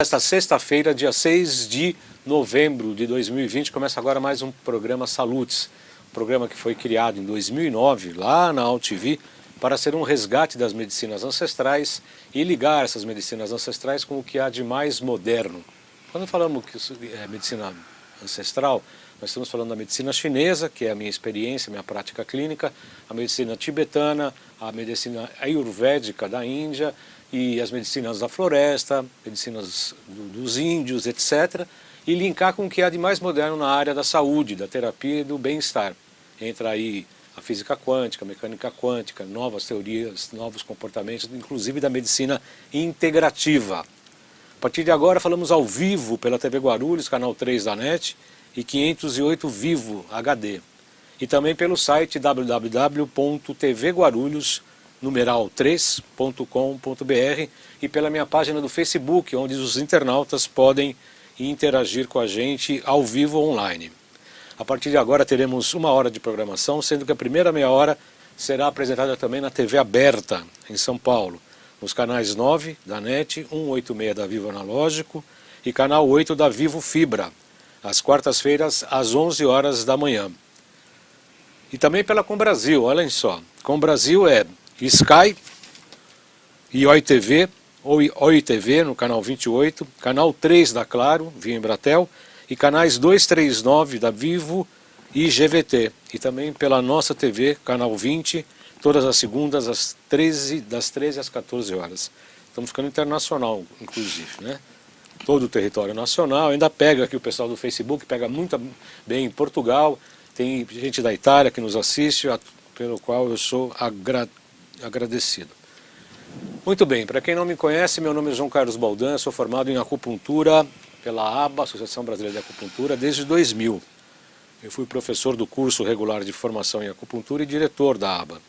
Esta sexta-feira, dia 6 de novembro de 2020, começa agora mais um programa Salutes, um programa que foi criado em 2009, lá na AltV, para ser um resgate das medicinas ancestrais e ligar essas medicinas ancestrais com o que há de mais moderno. Quando falamos que é medicina ancestral, nós estamos falando da medicina chinesa, que é a minha experiência, minha prática clínica, a medicina tibetana, a medicina ayurvédica da Índia, e as medicinas da floresta, medicinas dos índios, etc. E linkar com o que há de mais moderno na área da saúde, da terapia e do bem-estar. Entra aí a física quântica, a mecânica quântica, novas teorias, novos comportamentos, inclusive da medicina integrativa. A partir de agora falamos ao vivo pela TV Guarulhos, canal 3 da NET, e 508 Vivo HD. E também pelo site www.tvguarulhos3.com.br e pela minha página do Facebook, onde os internautas podem interagir com a gente ao vivo online. A partir de agora teremos 1 hora de programação, sendo que a primeira meia hora será apresentada também na TV aberta, em São Paulo, nos canais 9 da NET, 186 da Vivo Analógico e canal 8 da Vivo Fibra, às quartas-feiras, às 11 horas da manhã. E também pela Com Brasil, olhem só. Com Brasil é Sky e Oi TV, ou Oi TV no canal 28, canal 3 da Claro, via Embratel, e canais 239 da Vivo e GVT. E também pela nossa TV, canal 20, todas as segundas das 13 às 14 horas. Estamos ficando internacional, inclusive, né? Todo o território nacional, ainda pega aqui o pessoal do Facebook, pega muito bem em Portugal, tem gente da Itália que nos assiste, pelo qual eu sou agradecido. Muito bem, para quem não me conhece, meu nome é João Carlos Baldan, sou formado em acupuntura pela ABA, Associação Brasileira de Acupuntura, desde 2000. Eu fui professor do curso regular de formação em acupuntura e diretor da ABA.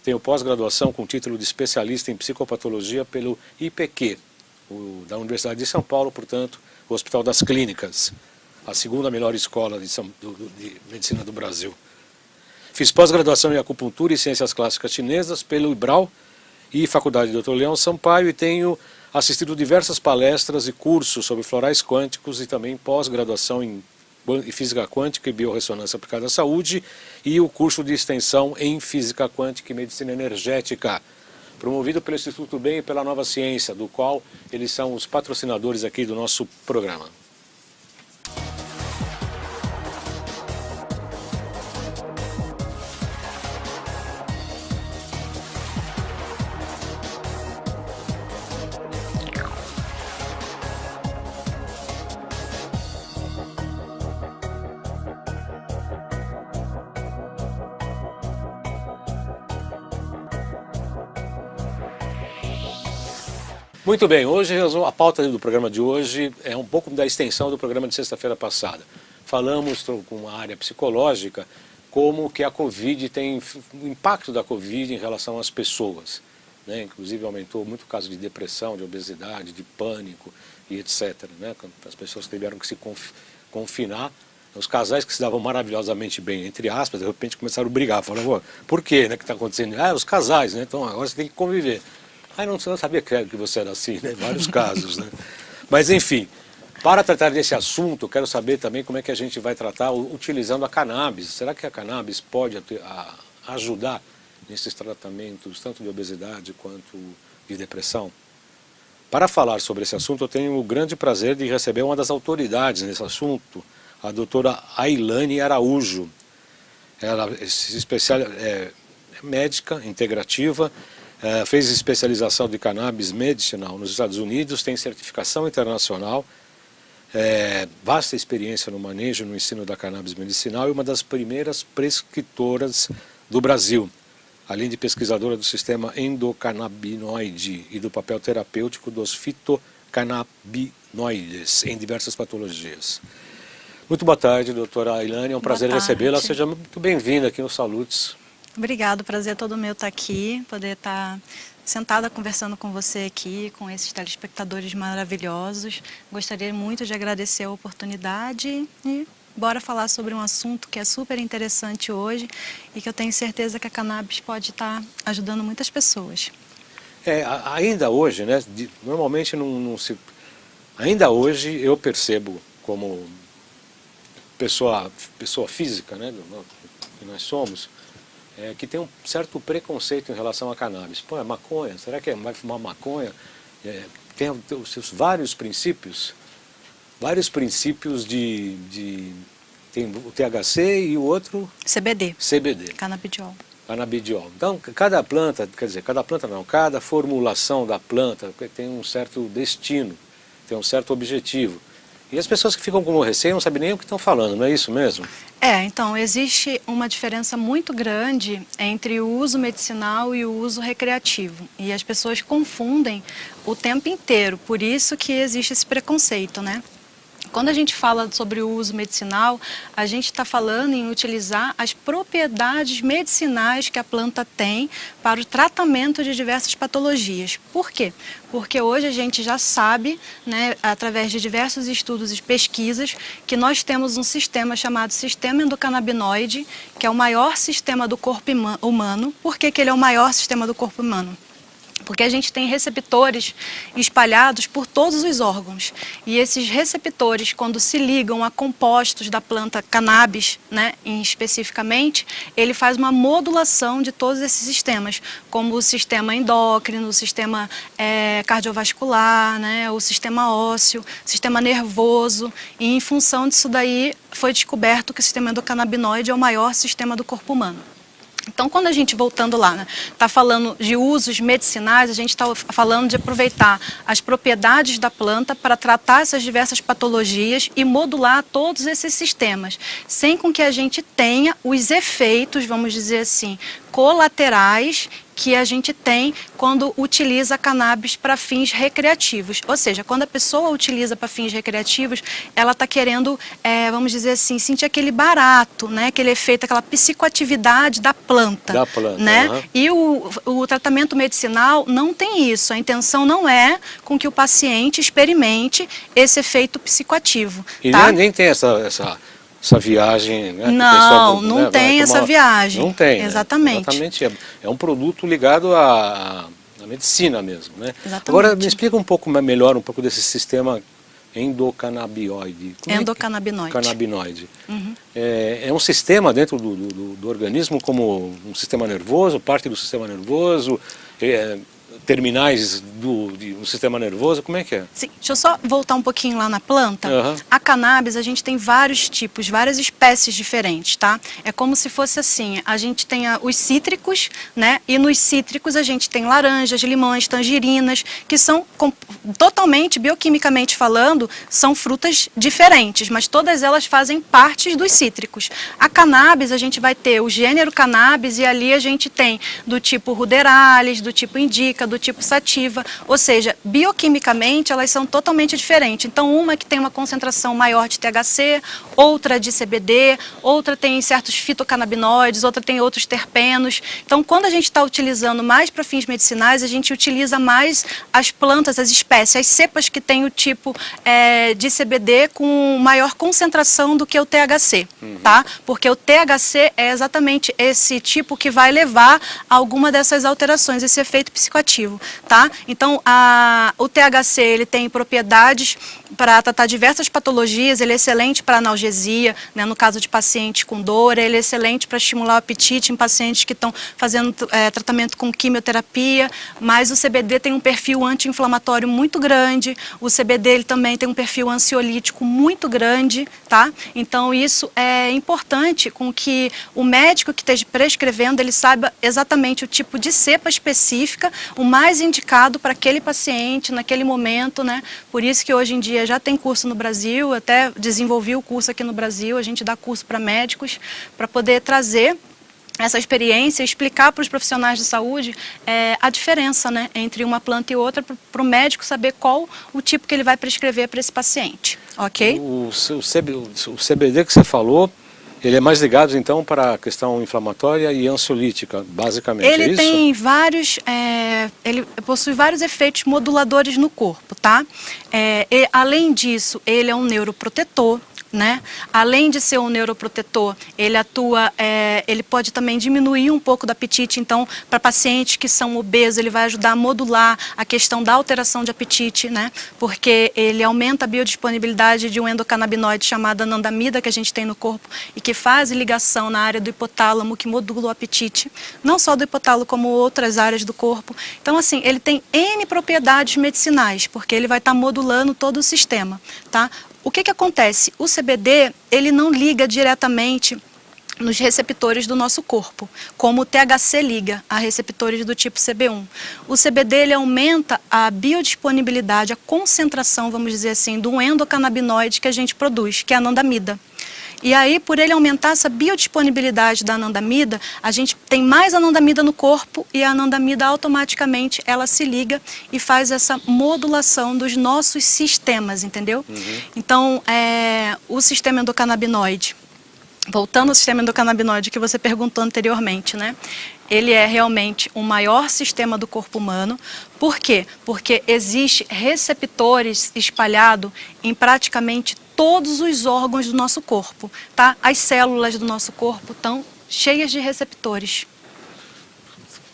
Tenho pós-graduação com título de especialista em psicopatologia pelo IPQ, da Universidade de São Paulo, portanto, o Hospital das Clínicas, a segunda melhor escola de medicina do Brasil. Fiz pós-graduação em acupuntura e ciências clássicas chinesas pelo IBRAU e Faculdade Dr. Leão Sampaio, e tenho assistido diversas palestras e cursos sobre florais quânticos e também pós-graduação em física quântica e biorressonância aplicada à saúde e o curso de extensão em física quântica e medicina energética, promovido pelo Instituto Bem e pela Nova Ciência, do qual eles são os patrocinadores aqui do nosso programa. Muito bem, hoje a pauta do programa de hoje é um pouco da extensão do programa de sexta-feira passada. Falamos com a área psicológica, como que a Covid tem, o impacto da Covid em relação às pessoas, né? Inclusive aumentou muito o caso de depressão, de obesidade, de pânico e etc. Né? As pessoas tiveram que se confinar, os casais que se davam maravilhosamente bem, entre aspas, de repente começaram a brigar, falaram, por quê, né, que está acontecendo? Ah, os casais, né? Então agora você tem que conviver. Ah, não sabia que você era assim, né? Vários casos, né? Mas, enfim, para tratar desse assunto, eu quero saber também como é que a gente vai tratar utilizando a cannabis. Será que a cannabis pode ajudar nesses tratamentos, tanto de obesidade quanto de depressão? Para falar sobre esse assunto, eu tenho o grande prazer de receber uma das autoridades nesse assunto, a doutora Ailane Araújo. Ela é médica integrativa, fez especialização de cannabis medicinal nos Estados Unidos, tem certificação internacional, vasta experiência no manejo e no ensino da cannabis medicinal e uma das primeiras prescritoras do Brasil, além de pesquisadora do sistema endocannabinoide e do papel terapêutico dos fitocannabinoides em diversas patologias. Muito boa tarde, doutora Ailane, é um prazer recebê-la, seja muito bem-vinda aqui no Salutes. Obrigado, o prazer é todo meu estar aqui, poder estar sentada conversando com você aqui, com esses telespectadores maravilhosos. Gostaria muito de agradecer a oportunidade e bora falar sobre um assunto que é super interessante hoje e que eu tenho certeza que a cannabis pode estar ajudando muitas pessoas. Ainda hoje, né, normalmente não se... Ainda hoje eu percebo, como pessoa física, né, que nós somos, que tem um certo preconceito em relação a cannabis. Pô, é maconha? Será que vai fumar maconha? Tem os seus vários princípios tem o THC e o outro? CBD. CBD. Canabidiol. Canabidiol. Então, cada formulação da planta tem um certo destino, tem um certo objetivo. E as pessoas que ficam com receio não sabem nem o que estão falando, não é isso mesmo? Então, existe uma diferença muito grande entre o uso medicinal e o uso recreativo. E as pessoas confundem o tempo inteiro, por isso que existe esse preconceito, né? Quando a gente fala sobre o uso medicinal, a gente está falando em utilizar as propriedades medicinais que a planta tem para o tratamento de diversas patologias. Por quê? Porque hoje a gente já sabe, né, através de diversos estudos e pesquisas, que nós temos um sistema chamado sistema endocannabinoide, que é o maior sistema do corpo humano. Por que ele é o maior sistema do corpo humano? Porque a gente tem receptores espalhados por todos os órgãos. E esses receptores, quando se ligam a compostos da planta cannabis, né, especificamente, ele faz uma modulação de todos esses sistemas, como o sistema endócrino, o sistema cardiovascular, né, o sistema ósseo, sistema nervoso. E em função disso daí, foi descoberto que o sistema endocannabinoide é o maior sistema do corpo humano. Então, quando a gente, voltando lá, está falando de usos medicinais, a gente está falando de aproveitar as propriedades da planta para tratar essas diversas patologias e modular todos esses sistemas, sem com que a gente tenha os efeitos, vamos dizer assim, colaterais que a gente tem quando utiliza a cannabis para fins recreativos. Ou seja, quando a pessoa utiliza para fins recreativos, ela está querendo, vamos dizer assim, sentir aquele barato, né? Aquele efeito, aquela psicoatividade da planta. Né? Uhum. E o tratamento medicinal não tem isso. A intenção não é com que o paciente experimente esse efeito psicoativo. E tá? nem tem essa viagem, né? Não tem essa viagem. Não tem, exatamente. Né? Exatamente. É um produto ligado à medicina mesmo, né? Exatamente. Agora, me explica um pouco melhor desse sistema endocannabinoide. Endocannabinoide. Cannabinoide. Uhum. É um sistema dentro do organismo, como um sistema nervoso, parte do sistema nervoso, terminais do sistema nervoso, como é que é? Sim, deixa eu só voltar um pouquinho lá na planta. Uhum. A cannabis, a gente tem vários tipos, várias espécies diferentes, tá? É como se fosse assim, a gente tem os cítricos, né? E nos cítricos a gente tem laranjas, limões, tangerinas, que são totalmente, bioquimicamente falando, são frutas diferentes, mas todas elas fazem parte dos cítricos. A cannabis, a gente vai ter o gênero cannabis e ali a gente tem do tipo ruderalis, do tipo indica, do tipo sativa, ou seja, bioquimicamente elas são totalmente diferentes. Então uma que tem uma concentração maior de THC, outra de CBD, outra tem certos fitocannabinoides, outra tem outros terpenos. Então quando a gente está utilizando mais para fins medicinais, a gente utiliza mais as plantas, as espécies, as cepas que tem o tipo de CBD com maior concentração do que o THC, tá? Porque o THC é exatamente esse tipo que vai levar a alguma dessas alterações, esse efeito psicoativo. Tá? Então, o THC ele tem propriedades para tratar diversas patologias, ele é excelente para analgesia, né, no caso de pacientes com dor, ele é excelente para estimular o apetite em pacientes que estão fazendo tratamento com quimioterapia, mas o CBD tem um perfil anti-inflamatório muito grande, o CBD ele também tem um perfil ansiolítico muito grande, tá? Então isso é importante com que o médico que esteja prescrevendo, ele saiba exatamente o tipo de cepa específica, o mais indicado para aquele paciente naquele momento, né? Por isso que hoje em dia já tem curso no Brasil, até desenvolvi o curso aqui no Brasil, a gente dá curso para médicos para poder trazer essa experiência e explicar para os profissionais de saúde a diferença, né, entre uma planta e outra, para o médico saber qual o tipo que ele vai prescrever para esse paciente, ok? O CBD que você falou, ele é mais ligado então para a questão inflamatória e ansiolítica, basicamente, é isso? Ele tem vários, ele possui vários efeitos moduladores no corpo, tá? Além disso, ele é um neuroprotetor. né? Além de ser um neuroprotetor, ele atua, ele pode também diminuir um pouco do apetite. Então, para pacientes que são obesos, ele vai ajudar a modular a questão da alteração de apetite, né? Porque ele aumenta a biodisponibilidade de um endocannabinoide chamado anandamida que a gente tem no corpo e que faz ligação na área do hipotálamo, que modula o apetite, não só do hipotálamo, como outras áreas do corpo. Então, assim, ele tem N propriedades medicinais, porque ele vai estar modulando todo o sistema, tá? O que acontece? O CBD, ele não liga diretamente nos receptores do nosso corpo, como o THC liga a receptores do tipo CB1. O CBD, ele aumenta a biodisponibilidade, a concentração, vamos dizer assim, do endocannabinoide que a gente produz, que é a anandamida. E aí, por ele aumentar essa biodisponibilidade da anandamida, a gente tem mais anandamida no corpo e a anandamida automaticamente ela se liga e faz essa modulação dos nossos sistemas, entendeu? Então, o sistema endocannabinoide, voltando ao sistema endocannabinoide que você perguntou anteriormente, né? Ele é realmente o maior sistema do corpo humano. Por quê? Porque existe receptores espalhados em praticamente todos os órgãos do nosso corpo, tá? As células do nosso corpo estão cheias de receptores.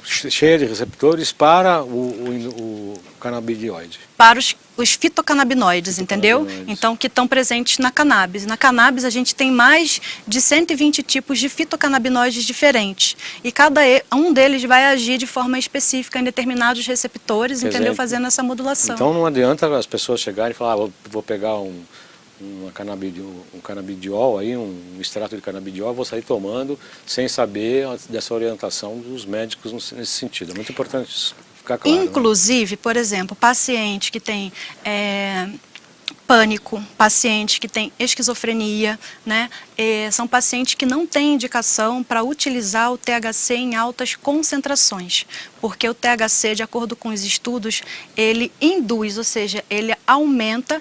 Cheia de receptores para o canabidioide. Para os fitocannabinoides, entendeu? Então, que estão presentes na cannabis. Na cannabis, a gente tem mais de 120 tipos de fitocannabinoides diferentes. E cada um deles vai agir de forma específica em determinados receptores, entendeu? Fazendo essa modulação. Então, não adianta as pessoas chegarem e falar, vou pegar um canabidiol, aí, um extrato de canabidiol, vou sair tomando sem saber dessa orientação dos médicos nesse sentido. É muito importante isso ficar claro. Inclusive, né? Por exemplo, paciente que tem pânico, paciente que tem esquizofrenia, né? São pacientes que não têm indicação para utilizar o THC em altas concentrações, porque o THC, de acordo com os estudos, ele induz, ou seja, ele aumenta,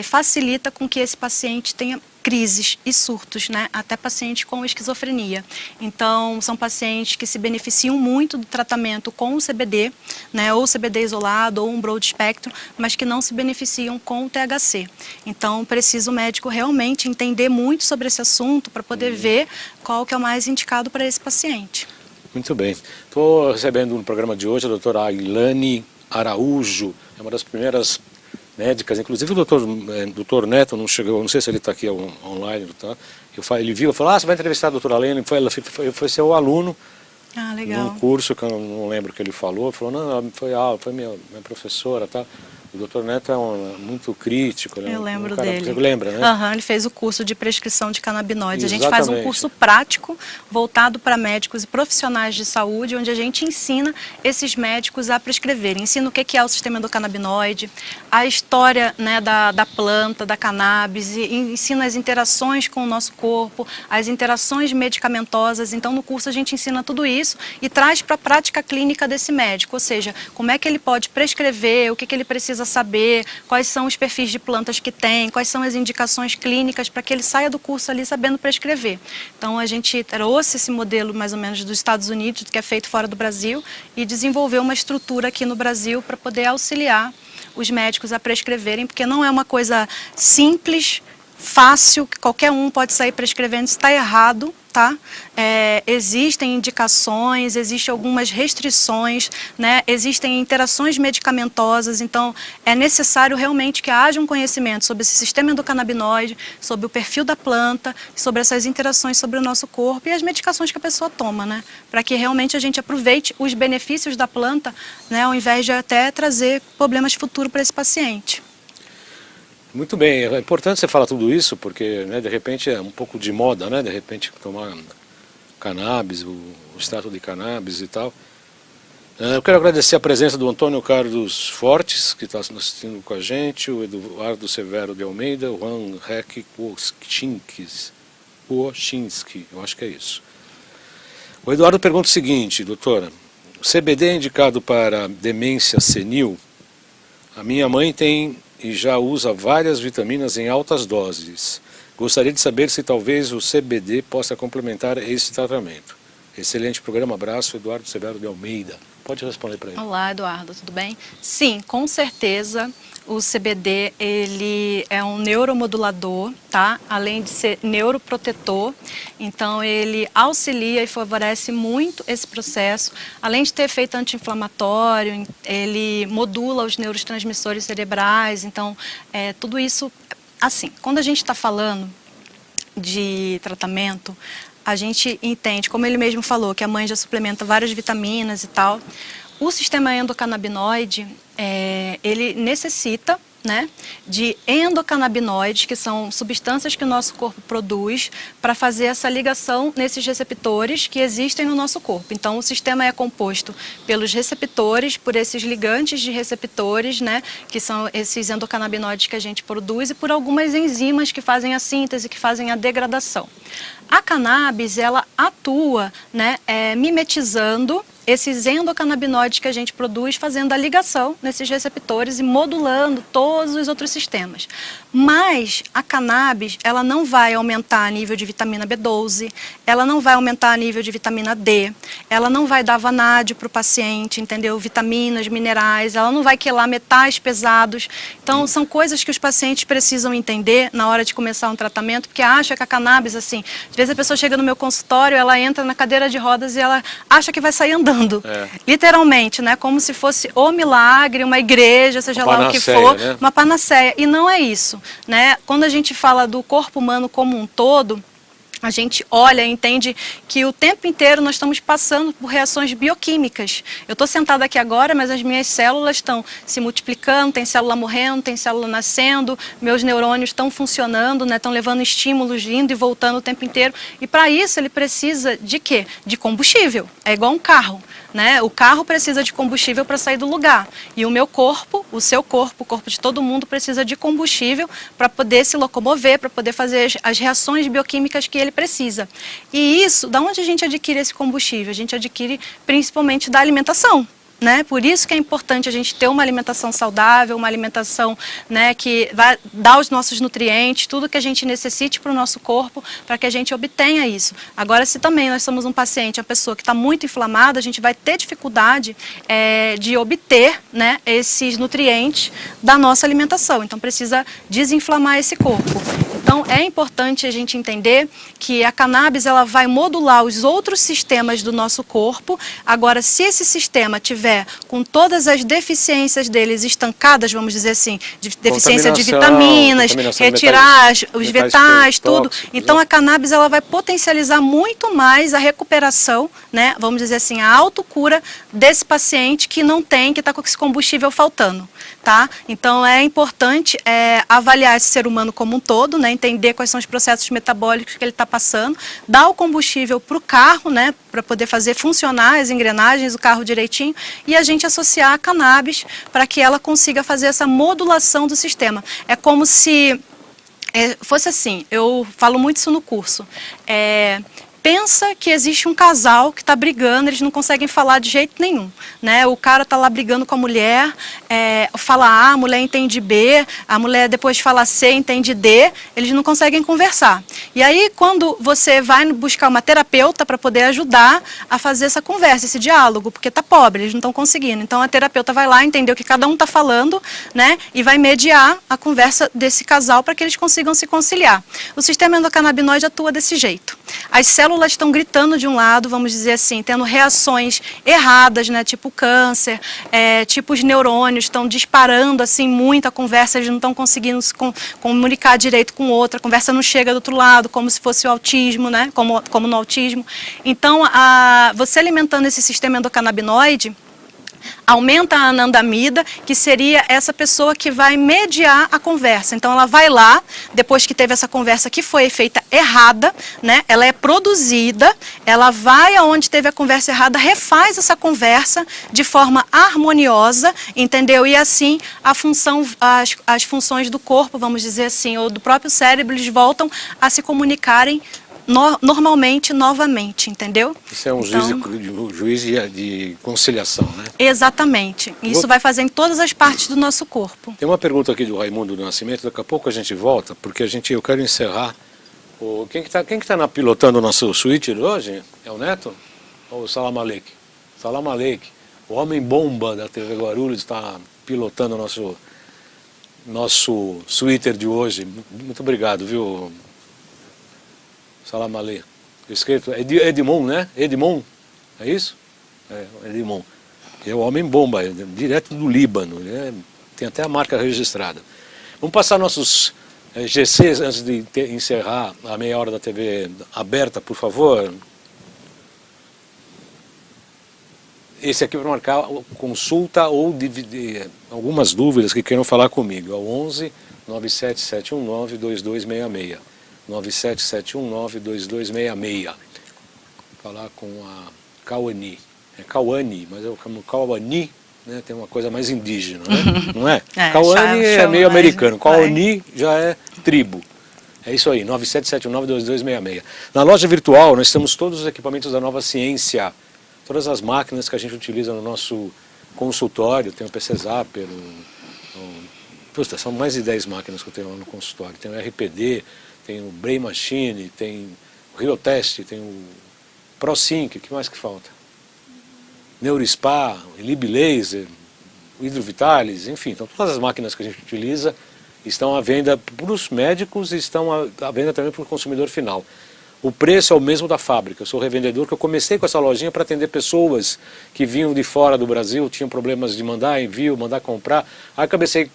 facilita com que esse paciente tenha crises e surtos, né? Até pacientes com esquizofrenia. Então, são pacientes que se beneficiam muito do tratamento com o CBD, né? Ou CBD isolado, ou um broad spectrum, mas que não se beneficiam com o THC. Então, precisa o médico realmente entender muito sobre esse assunto para poder ver qual que é o mais indicado para esse paciente. Muito bem. Estou recebendo no programa de hoje a doutora Ailane Araújo, é uma das primeiras médicas, inclusive o doutor Neto não chegou, não sei se ele está aqui online, tá? Ele viu, falou, você vai entrevistar a doutora Ailane, foi seu aluno. Ah, legal. Num curso que eu não lembro o que ele falou, não, foi minha professora, tá? O doutor Neto é muito crítico. Eu lembro dele. Você lembra, né? Ele fez o curso de prescrição de canabinoides. Exatamente. A gente faz um curso prático voltado para médicos e profissionais de saúde, onde a gente ensina esses médicos a prescreverem. Ensina o que é o sistema endocannabinoide, a história, né, da planta, da cannabis, e ensina as interações com o nosso corpo, as interações medicamentosas. Então, no curso a gente ensina tudo isso e traz para a prática clínica desse médico, ou seja, como é que ele pode prescrever, o que ele precisa saber, quais são os perfis de plantas que tem, quais são as indicações clínicas para que ele saia do curso ali sabendo prescrever. Então a gente trouxe esse modelo mais ou menos dos Estados Unidos, que é feito fora do Brasil, e desenvolveu uma estrutura aqui no Brasil para poder auxiliar os médicos a prescreverem, porque não é uma coisa simples, fácil, que qualquer um pode sair prescrevendo, isso está errado, tá? Existem indicações, existem algumas restrições, né? Existem interações medicamentosas, então é necessário realmente que haja um conhecimento sobre esse sistema endocannabinoide, sobre o perfil da planta, sobre essas interações sobre o nosso corpo e as medicações que a pessoa toma, né? Para que realmente a gente aproveite os benefícios da planta, né? Ao invés de até trazer problemas futuros para esse paciente. Muito bem, é importante você falar tudo isso, porque, né, de repente é um pouco de moda, né, de repente tomar cannabis, o extrato de cannabis e tal. Eu quero agradecer a presença do Antônio Carlos Fortes, que está assistindo com a gente, o Eduardo Severo de Almeida, o Juan Rek Kochinski, eu acho que é isso. O Eduardo pergunta o seguinte, doutora, o CBD é indicado para demência senil? A minha mãe tem e já usa várias vitaminas em altas doses. Gostaria de saber se talvez o CBD possa complementar esse tratamento. Excelente programa, abraço, Eduardo Severo de Almeida. Pode responder para ele. Olá, Eduardo, tudo bem? Sim, com certeza o CBD, ele é um neuromodulador, tá? Além de ser neuroprotetor, então ele auxilia e favorece muito esse processo. Além de ter efeito anti-inflamatório, ele modula os neurotransmissores cerebrais, então tudo isso, assim, quando a gente está falando de tratamento, a gente entende, como ele mesmo falou, que a mãe já suplementa várias vitaminas e tal. O sistema endocannabinoide, ele necessita, né, de endocannabinoides, que são substâncias que o nosso corpo produz para fazer essa ligação nesses receptores que existem no nosso corpo. Então, o sistema é composto pelos receptores, por esses ligantes de receptores, né, que são esses endocannabinoides que a gente produz, e por algumas enzimas que fazem a síntese, que fazem a degradação. A cannabis, ela atua, né, mimetizando esses endocannabinoides que a gente produz, fazendo a ligação nesses receptores e modulando todos os outros sistemas. Mas a cannabis, ela não vai aumentar a nível de vitamina B12, ela não vai aumentar a nível de vitamina D, ela não vai dar vanádio para o paciente, entendeu? Vitaminas, minerais, ela não vai quelar metais pesados. Então, são coisas que os pacientes precisam entender na hora de começar um tratamento, porque acha que a cannabis, assim, às vezes a pessoa chega no meu consultório, ela entra na cadeira de rodas e ela acha que vai sair andando. Literalmente, né? Como se fosse o milagre, uma igreja, seja lá o que for, né? Uma panaceia. E não é isso, né? Quando a gente fala do corpo humano como um todo, a gente olha e entende que o tempo inteiro nós estamos passando por reações bioquímicas. Eu estou sentada aqui agora, mas as minhas células estão se multiplicando, tem célula morrendo, tem célula nascendo, meus neurônios estão funcionando, né, estão levando estímulos, indo e voltando o tempo inteiro. E para isso ele precisa de quê? De combustível. É igual um carro, né? O carro precisa de combustível para sair do lugar. E o meu corpo, o seu corpo, o corpo de todo mundo precisa de combustível para poder se locomover, para poder fazer as reações bioquímicas que ele precisa. E isso, da onde a gente adquire esse combustível? A gente adquire principalmente da alimentação. Né? Por isso que é importante a gente ter uma alimentação saudável, uma alimentação, né, que vai dar os nossos nutrientes, tudo que a gente necessite para o nosso corpo, para que a gente obtenha isso. Agora, se também nós somos um paciente, uma pessoa que está muito inflamada, a gente vai ter dificuldade de obter, né, esses nutrientes da nossa alimentação. Então, precisa desinflamar esse corpo. Então, é importante a gente entender que a cannabis ela vai modular os outros sistemas do nosso corpo. Agora, se esse sistema tiver com todas as deficiências deles estancadas, vamos dizer assim, de deficiência de vitaminas, retirar os metais, tudo. Então, a cannabis ela vai potencializar muito mais a recuperação, né, vamos dizer assim, a autocura desse paciente que não tem, que está com esse combustível faltando. Tá? Então, é importante avaliar esse ser humano como um todo, né? Entender quais são os processos metabólicos que ele está passando, dar o combustível para o carro, né? Para poder fazer funcionar as engrenagens do carro direitinho, e a gente associar a cannabis para que ela consiga fazer essa modulação do sistema. É como se fosse assim, eu falo muito isso no curso, pensa que existe um casal que está brigando, eles não conseguem falar de jeito nenhum, né? O cara está lá brigando com a mulher, fala A, a mulher entende B, a mulher depois fala C, entende D, eles não conseguem conversar. E aí, quando você vai buscar uma terapeuta para poder ajudar a fazer essa conversa, esse diálogo, porque está pobre, eles não estão conseguindo. Então, a terapeuta vai lá entender o que cada um está falando, né? E vai mediar a conversa desse casal para que eles consigam se conciliar. O sistema endocannabinoide atua desse jeito. As células estão gritando de um lado, vamos dizer assim, tendo reações erradas, né, tipo câncer, tipo os neurônios estão disparando assim muito a conversa, eles não estão conseguindo se comunicar direito com o outro, a conversa não chega do outro lado, como se fosse o autismo, né, como no autismo. Então, você alimentando esse sistema endocannabinoide, aumenta a anandamida, que seria essa pessoa que vai mediar a conversa. Então, ela vai lá, depois que teve essa conversa que foi feita errada, né? Ela é produzida, ela vai aonde teve a conversa errada, refaz essa conversa de forma harmoniosa, entendeu? E assim, as funções do corpo, vamos dizer assim, ou do próprio cérebro, eles voltam a se comunicarem normalmente, novamente, entendeu? Isso é um juiz de conciliação, né? Exatamente. Isso vai fazer em todas as partes do nosso corpo. Tem uma pergunta aqui do Raimundo do Nascimento, daqui a pouco a gente volta, porque eu quero encerrar. Quem que tá pilotando o nosso suíte hoje? É o Neto? Ou o Salam Aleik? Salam Aleik, o homem bomba da TV Guarulhos está pilotando o nosso Twitter de hoje. Muito obrigado, viu? Salam alê. Escrito Edmond, né? Edmond, é isso? É, Edmond. É o homem bomba, é direto do Líbano, né? Tem até a marca registrada. Vamos passar nossos GCs antes de encerrar a meia hora da TV aberta, por favor. Esse aqui para marcar consulta ou dividir algumas dúvidas que queiram falar comigo. É o 11 97719 2266. 97719 2266. Falar com a Cauani. É Cauani, mas eu chamo Cauani, né? Tem uma coisa mais indígena, né? Não é? Cauani é meio americano, Cauani já é tribo. É isso aí, 97719-2266. Na loja virtual nós temos todos os equipamentos da Nova Ciência, todas as máquinas que a gente utiliza no nosso consultório. Tem o PC Zapper, são mais de 10 máquinas que eu tenho lá no consultório. Tem o RPD, tem o Brain Machine, tem o Riotest, tem o ProSync, o que mais que falta? NeuroSpa, Lib Laser, Hidrovitalis, enfim, então todas as máquinas que a gente utiliza estão à venda para os médicos e estão à venda também para o consumidor final. O preço é o mesmo da fábrica. Eu sou revendedor, que eu comecei com essa lojinha para atender pessoas que vinham de fora do Brasil, tinham problemas de mandar envio, mandar comprar. Aí comecei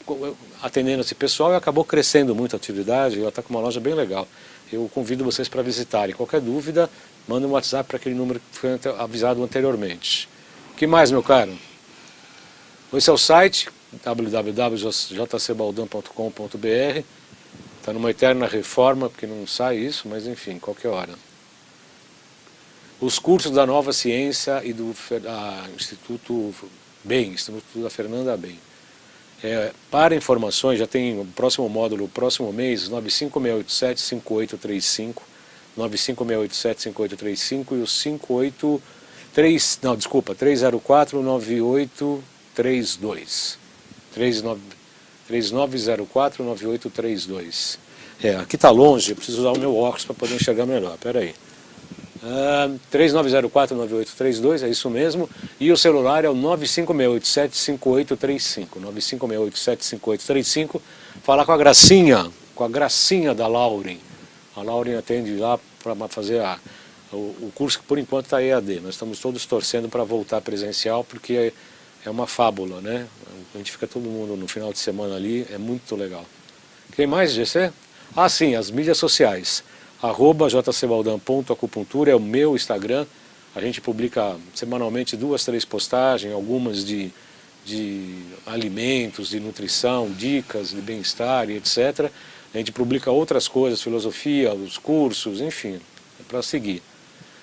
atendendo esse pessoal e acabou crescendo muito a atividade. Ela está com uma loja bem legal. Eu convido vocês para visitarem. Qualquer dúvida, manda um WhatsApp para aquele número que foi avisado anteriormente. O que mais, meu caro? Esse é o site, www.jcbaldan.com.br. Está numa eterna reforma, porque não sai isso, mas enfim, qualquer hora. Os cursos da Nova Ciência e do Instituto BEM, Instituto da Fernanda BEM. Para informações, já tem o próximo módulo, o próximo mês, 95687-5835, 95687-5835 e o 304-9832. 3904-9832. Aqui está longe, eu preciso usar o meu óculos para poder enxergar melhor. Espera aí. 3904-9832, é isso mesmo. E o celular é o 95687-5835. 95687-5835. Falar com a Gracinha da Lauren. A Lauren atende lá para fazer o curso que por enquanto está EAD. Nós estamos todos torcendo para voltar presencial, porque é uma fábula, né? A gente fica todo mundo no final de semana ali, é muito legal. Quem mais, GC? Sim, as mídias sociais. @jcbaldan.acupuntura é o meu Instagram. A gente publica semanalmente 2, 3 postagens, algumas de alimentos, de nutrição, dicas de bem-estar e etc. A gente publica outras coisas, filosofia, os cursos, enfim, é para seguir.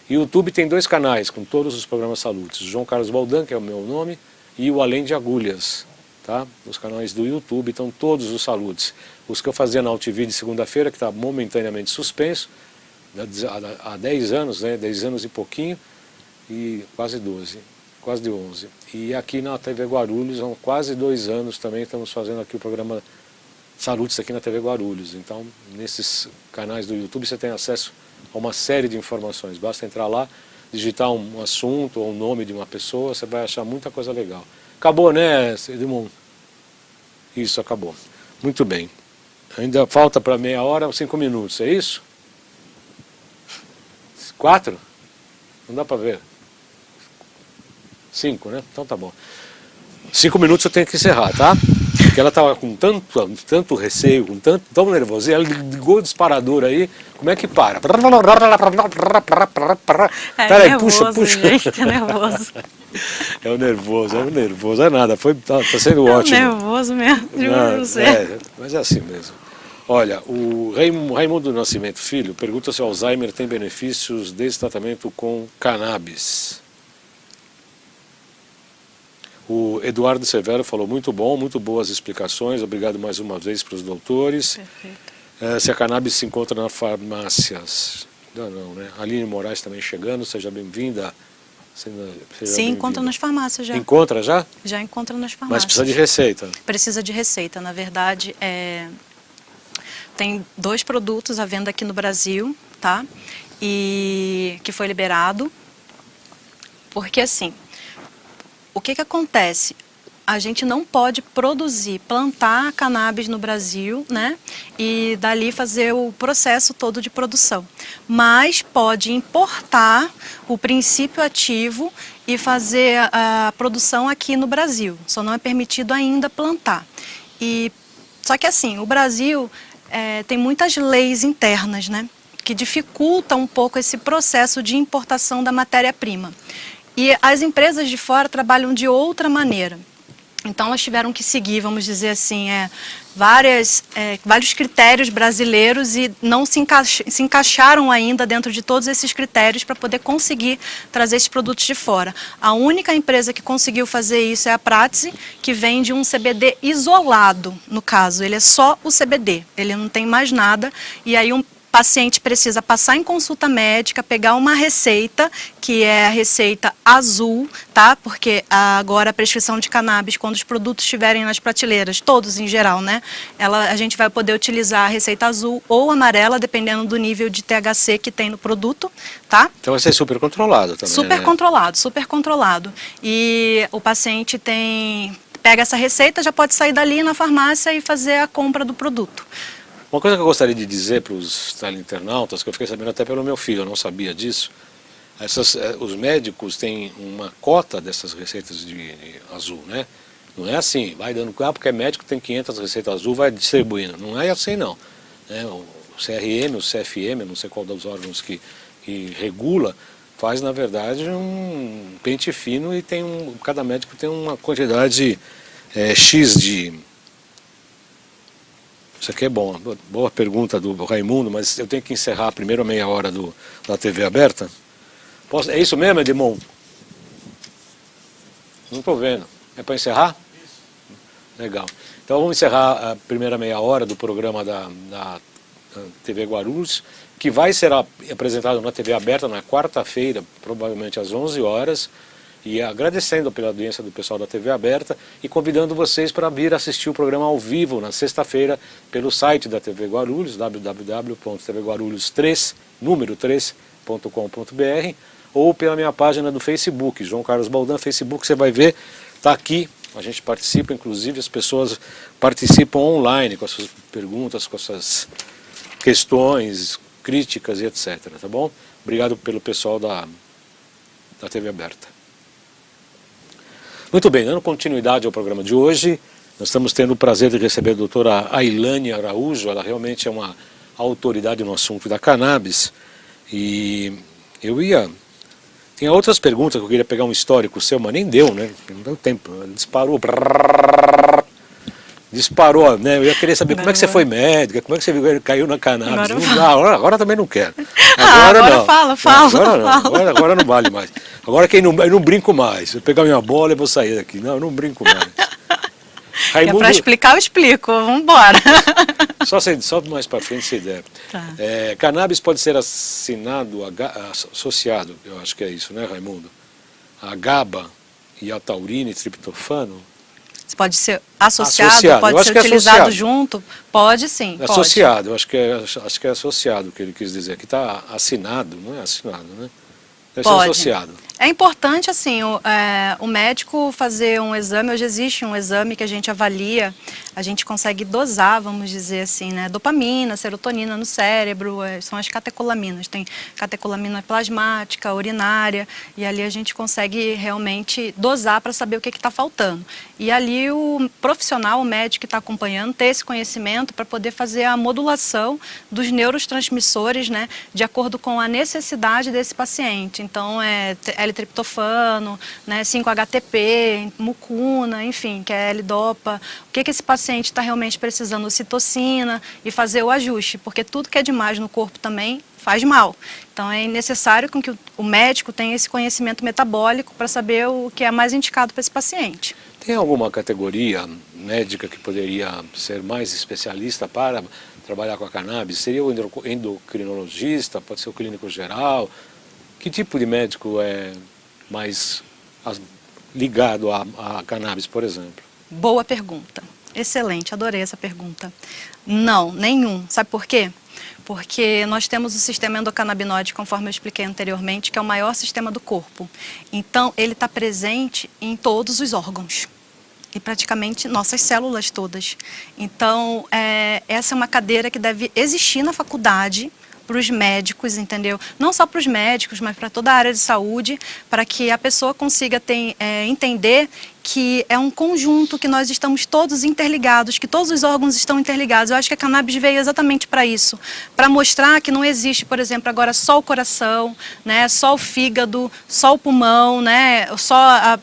YouTube tem 2 canais com todos os programas Salutes. João Carlos Baldan, que é o meu nome, e o Além de Agulhas. Tá? Os canais do YouTube estão todos os Salutes. Os que eu fazia na AltV de segunda-feira, que está momentaneamente suspenso, há 10 anos, né? 10 anos e pouquinho, e quase 12, quase de 11. E aqui na TV Guarulhos, há quase 2 anos também, estamos fazendo aqui o programa Salutes aqui na TV Guarulhos. Então, nesses canais do YouTube você tem acesso a uma série de informações. Basta entrar lá, digitar um assunto ou um nome de uma pessoa, você vai achar muita coisa legal. Acabou, né, Edmond? Isso, acabou. Muito bem. Ainda falta para meia hora, 5 minutos, é isso? 4? Não dá para ver. 5, né? Então tá bom. 5 minutos eu tenho que encerrar, tá? Porque ela estava com tanto receio, com tão nervoso, ela ligou o disparador aí, como é que para? Peraí, nervoso, puxa. Gente, é nervoso. É o nervoso, é nada, tá sendo ótimo. É nervoso mesmo, juro você. Mas é assim mesmo. Olha, o Raimundo Nascimento Filho pergunta se o Alzheimer tem benefícios desse tratamento com cannabis. O Eduardo Severo falou muito bom, muito boas explicações, obrigado mais uma vez para os doutores. Perfeito. Se a cannabis se encontra nas farmácias, não, né? Aline Moraes também chegando, seja bem-vinda. Sim, encontra nas farmácias já. Encontra já? Já encontra nas farmácias. Mas precisa de receita. Precisa de receita, na verdade, tem 2 produtos à venda aqui no Brasil, tá? E que foi liberado, porque assim, o que acontece? a gente não pode produzir, plantar cannabis no Brasil, né? E dali fazer o processo todo de produção. Mas pode importar o princípio ativo e fazer a produção aqui no Brasil. Só não é permitido ainda plantar. Só que assim, o Brasil tem muitas leis internas, né? Que dificultam um pouco esse processo de importação da matéria-prima. E as empresas de fora trabalham de outra maneira. Então, elas tiveram que seguir, vamos dizer assim, vários critérios brasileiros e não se encaixaram ainda dentro de todos esses critérios para poder conseguir trazer esses produtos de fora. A única empresa que conseguiu fazer isso é a Pratzi, que vende um CBD isolado, no caso. Ele é só o CBD, ele não tem mais nada. E aí o paciente precisa passar em consulta médica, pegar uma receita, que é a receita azul, tá? Porque agora a prescrição de cannabis, quando os produtos estiverem nas prateleiras, todos em geral, né? A gente vai poder utilizar a receita azul ou amarela, dependendo do nível de THC que tem no produto, tá? Então vai ser super controlado também, Super né? controlado, super controlado. E o paciente pega essa receita, já pode sair dali na farmácia e fazer a compra do produto. Uma coisa que eu gostaria de dizer para os teleinternautas, que eu fiquei sabendo até pelo meu filho, eu não sabia disso, os médicos têm uma cota dessas receitas de azul, né? Não é assim, vai dando, porque é médico, tem 500 receitas azul, vai distribuindo. Não é assim não. Né? O CRM, o CFM, não sei qual dos órgãos que regula, faz na verdade um pente fino e cada médico tem uma quantidade X de... Isso aqui é bom, boa pergunta do Raimundo, mas eu tenho que encerrar primeiro a meia hora da TV aberta. É isso mesmo, Edmond? Não estou vendo. É para encerrar? Isso. Legal. Então vamos encerrar a primeira meia hora do programa da TV Guarulhos, que vai ser apresentado na TV aberta na quarta-feira, provavelmente às 11 horas. E agradecendo pela audiência do pessoal da TV aberta e convidando vocês para vir assistir o programa ao vivo na sexta-feira pelo site da TV Guarulhos, www.tvguarulhos3, número 3.com.br, ou pela minha página do Facebook, João Carlos Baldan, Facebook, você vai ver, está aqui, a gente participa, inclusive as pessoas participam online com as suas perguntas, com as suas questões, críticas e etc, tá bom? Obrigado pelo pessoal da TV aberta. Muito bem, dando continuidade ao programa de hoje, nós estamos tendo o prazer de receber a doutora Ailane Araújo. Ela realmente é uma autoridade no assunto da cannabis. E tinha outras perguntas que eu queria pegar um histórico seu, mas nem deu, né? Não deu tempo, disparou, né? Eu ia querer saber como é que você foi médica, como é que você caiu na cannabis. Agora também não quero. Agora não. Fala. Agora não vale mais. Agora eu não brinco mais. Eu pegar minha bola e vou sair daqui. Não, eu não brinco mais. Raimundo, para explicar, eu explico. Vamos embora. Só mais para frente, se der. Tá. Cannabis pode ser associado, eu acho que é isso, né, Raimundo? A GABA e a taurina e triptofano. Pode ser associado, pode ser utilizado junto? Pode sim. Associado, acho que é associado o que ele quis dizer. Que está assinado, não é assinado, né? Deve ser associado. É importante, assim, o médico fazer um exame. Hoje existe um exame que a gente avalia, a gente consegue dosar, vamos dizer assim, né? Dopamina, serotonina no cérebro, são as catecolaminas. Tem catecolamina plasmática, urinária, e ali a gente consegue realmente dosar para saber o que está faltando. E ali o profissional, o médico que está acompanhando, ter esse conhecimento para poder fazer a modulação dos neurotransmissores, né? De acordo com a necessidade desse paciente. Então, L-triptofano, né, 5-HTP, mucuna, enfim, que é L-dopa. O que esse paciente está realmente precisando? Ocitocina, e fazer o ajuste, porque tudo que é demais no corpo também faz mal. Então é necessário que o médico tenha esse conhecimento metabólico para saber o que é mais indicado para esse paciente. Tem alguma categoria médica que poderia ser mais especialista para trabalhar com a cannabis? Seria o endocrinologista, pode ser o clínico geral? Que tipo de médico é mais ligado à cannabis, por exemplo? Boa pergunta. Excelente, adorei essa pergunta. Não, nenhum. Sabe por quê? Porque nós temos o sistema endocannabinoide, conforme eu expliquei anteriormente, que é o maior sistema do corpo. Então, ele está presente em todos os órgãos. e praticamente nossas células todas. Então, essa é uma cadeira que deve existir na faculdade para os médicos, entendeu? Não só para os médicos, mas para toda a área de saúde, para que a pessoa consiga entender que é um conjunto, que nós estamos todos interligados, que todos os órgãos estão interligados. Eu acho que a cannabis veio exatamente para isso, para mostrar que não existe, por exemplo, agora só o coração, né, só o fígado, só o pulmão, né, só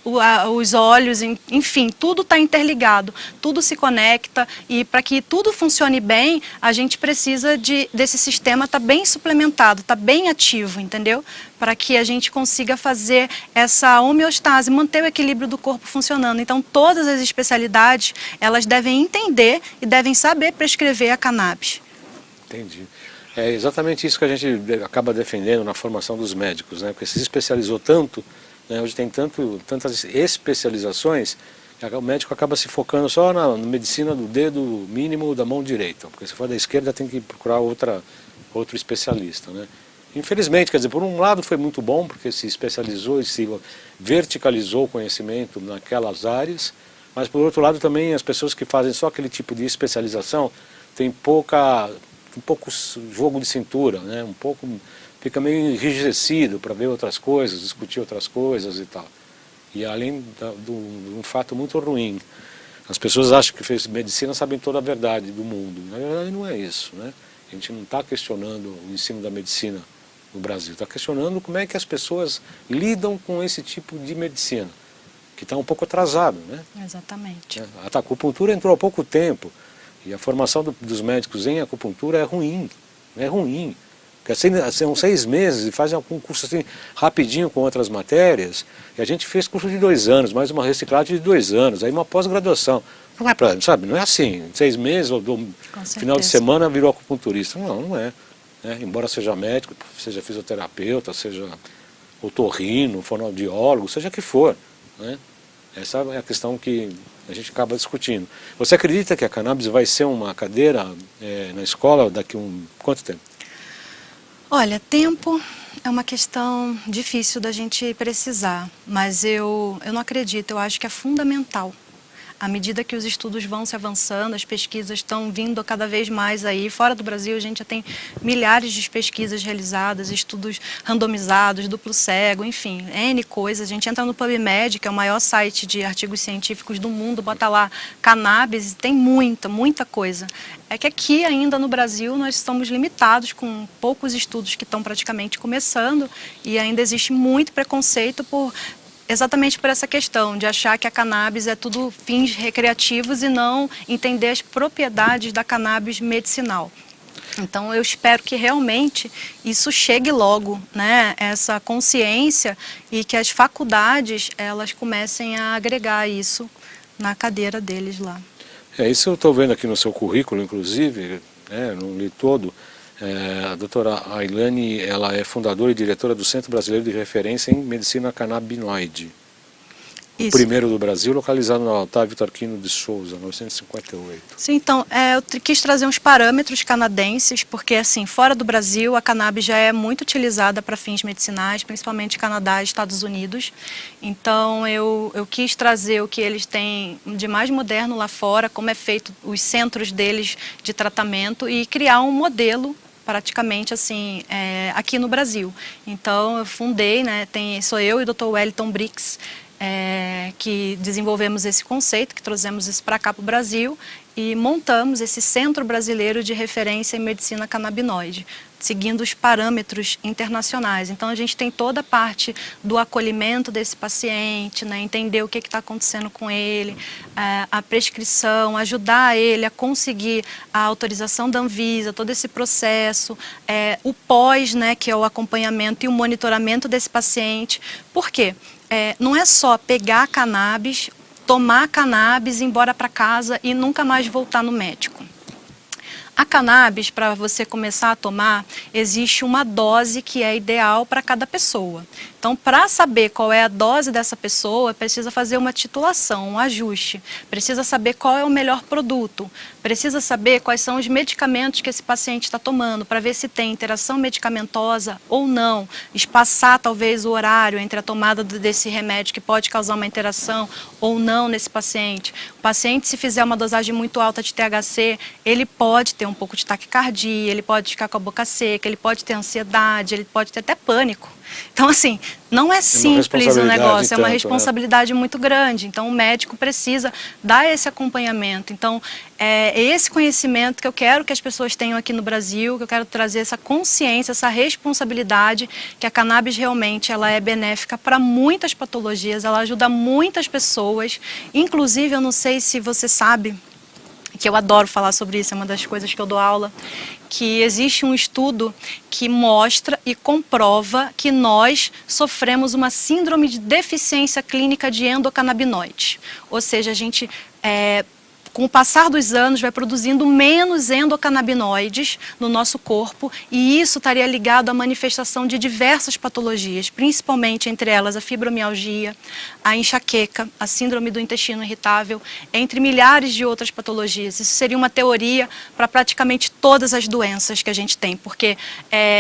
os olhos, enfim, tudo está interligado, tudo se conecta, e para que tudo funcione bem, a gente precisa desse sistema estar bem suplementado, estar bem ativo, entendeu? Para que a gente consiga fazer essa homeostase, manter o equilíbrio do corpo funcionando. Então, todas as especialidades, elas devem entender e devem saber prescrever a cannabis. Entendi. É exatamente isso que a gente acaba defendendo na formação dos médicos, né? Porque se especializou tanto, né? Hoje tem tantas especializações, que o médico acaba se focando só na medicina do dedo mínimo da mão direita. Porque se for da esquerda, tem que procurar outro especialista, né? Infelizmente, quer dizer, por um lado foi muito bom, porque se especializou e se verticalizou o conhecimento naquelas áreas, mas por outro lado também as pessoas que fazem só aquele tipo de especialização têm um pouco jogo de cintura, né? Fica meio enrijecido para ver outras coisas, discutir outras coisas e tal. E além de um fato muito ruim, as pessoas acham que fez medicina sabem toda a verdade do mundo. Na verdade não é isso, né? A gente não está questionando o ensino da medicina no Brasil, está questionando como é que as pessoas lidam com esse tipo de medicina, que está um pouco atrasado, né? Exatamente. A acupuntura entrou há pouco tempo, e a formação dos médicos em acupuntura é ruim, Porque são 6 meses e fazem algum curso assim rapidinho com outras matérias, e a gente fez curso de 2 anos, mais uma reciclagem de 2 anos, aí uma pós-graduação. Não é para, sabe, não é assim, 6 meses ou final de semana virou acupunturista. Não é. Embora seja médico, seja fisioterapeuta, seja otorrino, fonoaudiólogo, seja que for, né? Essa é a questão que a gente acaba discutindo. Você acredita que a cannabis vai ser uma cadeira na escola daqui quanto tempo? Olha, tempo é uma questão difícil da gente precisar, mas eu não acredito, eu acho que é fundamental. À medida que os estudos vão se avançando, as pesquisas estão vindo cada vez mais aí. Fora do Brasil, a gente já tem milhares de pesquisas realizadas, estudos randomizados, duplo cego, enfim, N coisas. A gente entra no PubMed, que é o maior site de artigos científicos do mundo, bota lá cannabis, tem muita coisa. É que aqui ainda no Brasil nós estamos limitados com poucos estudos que estão praticamente começando, e ainda existe muito preconceito exatamente por essa questão de achar que a cannabis é tudo fins recreativos e não entender as propriedades da cannabis medicinal. Então eu espero que realmente isso chegue logo, né, essa consciência, e que as faculdades elas comecem a agregar isso na cadeira deles lá. Isso eu estou vendo aqui no seu currículo, inclusive, não li todo. A doutora Ailane, ela é fundadora e diretora do Centro Brasileiro de Referência em Medicina Canabinoide. O primeiro do Brasil, localizado na Otávio Tarquino de Souza, 958. Sim, então, eu quis trazer uns parâmetros canadenses, porque, assim, fora do Brasil, a cannabis já é muito utilizada para fins medicinais, principalmente Canadá e Estados Unidos. Então, eu quis trazer o que eles têm de mais moderno lá fora, como é feito os centros deles de tratamento, e criar um modelo praticamente assim, aqui no Brasil. Então, eu fundei, né, sou eu e o Dr. Wellington Brix, que desenvolvemos esse conceito, que trouxemos isso para cá para o Brasil, e montamos esse Centro Brasileiro de Referência em Medicina Canabinoide, seguindo os parâmetros internacionais. Então, a gente tem toda a parte do acolhimento desse paciente, né, entender o que está acontecendo com ele, a prescrição, ajudar ele a conseguir a autorização da Anvisa, todo esse processo, o pós, né, que é o acompanhamento e o monitoramento desse paciente. Por quê? Não é só pegar a cannabis, tomar cannabis, ir embora para casa e nunca mais voltar no médico. A cannabis, para você começar a tomar, existe uma dose que é ideal para cada pessoa. Então, para saber qual é a dose dessa pessoa, precisa fazer uma titulação, um ajuste. Precisa saber qual é o melhor produto. Precisa saber quais são os medicamentos que esse paciente está tomando, para ver se tem interação medicamentosa ou não. Espaçar, talvez, o horário entre a tomada desse remédio que pode causar uma interação ou não nesse paciente. O paciente, se fizer uma dosagem muito alta de THC, ele pode ter um pouco de taquicardia, ele pode ficar com a boca seca, ele pode ter ansiedade, ele pode ter até pânico. Então, assim, não é simples o negócio, é uma responsabilidade muito grande. Então, o médico precisa dar esse acompanhamento. Então, é esse conhecimento que eu quero que as pessoas tenham aqui no Brasil, que eu quero trazer essa consciência, essa responsabilidade, que a cannabis realmente ela é benéfica para muitas patologias, ela ajuda muitas pessoas. Inclusive, eu não sei se você sabe, que eu adoro falar sobre isso, é uma das coisas que eu dou aula, que existe um estudo que mostra e comprova que nós sofremos uma síndrome de deficiência clínica de endocannabinoides. Ou seja, a gente, com o passar dos anos, vai produzindo menos endocannabinoides no nosso corpo e isso estaria ligado à manifestação de diversas patologias, principalmente entre elas a fibromialgia, a enxaqueca, a síndrome do intestino irritável, entre milhares de outras patologias. Isso seria uma teoria para praticamente todas as doenças que a gente tem, porque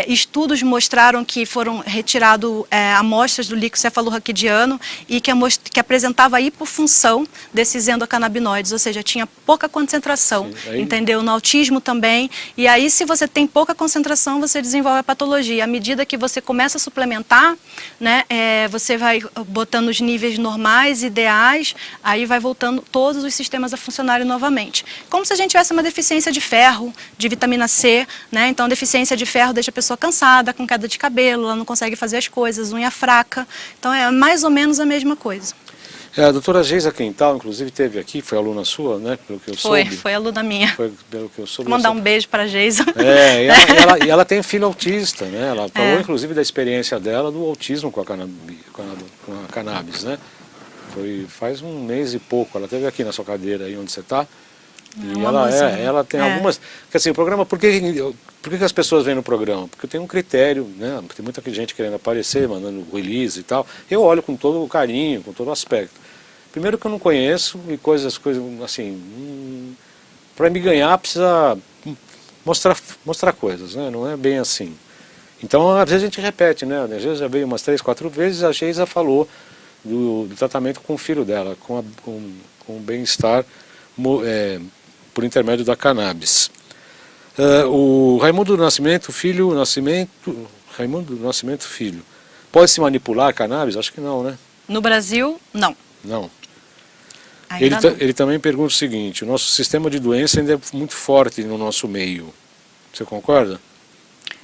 estudos mostraram que foram retiradas amostras do líquido cefalorraquidiano e que apresentava a hipofunção desses endocannabinoides, ou seja, tinha pouca concentração, entendeu? No autismo também. E aí, se você tem pouca concentração, você desenvolve a patologia. À medida que você começa a suplementar, né, você vai botando os níveis normais, ideais, aí vai voltando todos os sistemas a funcionarem novamente. Como se a gente tivesse uma deficiência de ferro, de vitamina C, né? Então, deficiência de ferro deixa a pessoa cansada, com queda de cabelo, ela não consegue fazer as coisas, unha fraca. Então, é mais ou menos a mesma coisa. A doutora Geisa Quental, inclusive, esteve aqui, foi aluna sua, né? Pelo que eu soube. Foi aluna minha. Foi, pelo que eu soube. Vou mandar um beijo para a Geisa. E ela tem filho autista, né? Ela falou, inclusive, da experiência dela do autismo com a cannabis, né? Faz um mês e pouco, ela esteve aqui na sua cadeira, aí onde você está. E ela tem algumas... Quer dizer, o programa, por que as pessoas vêm no programa? Porque tem um critério, né? Tem muita gente querendo aparecer, mandando release e tal. Eu olho com todo o carinho, com todo o aspecto. Primeiro que eu não conheço e coisas assim... Para me ganhar precisa mostrar coisas, né? Não é bem assim. Então, às vezes a gente repete, né? Às vezes já veio umas 3, 4 vezes, a Geisa falou do tratamento com o filho dela, com o bem-estar por intermédio da cannabis. O Raimundo Nascimento Filho, Raimundo Nascimento Filho, pode se manipular a cannabis? Acho que não, né? No Brasil, não. Não. Ainda Ele também pergunta o seguinte, o nosso sistema de doença ainda é muito forte no nosso meio. Você concorda?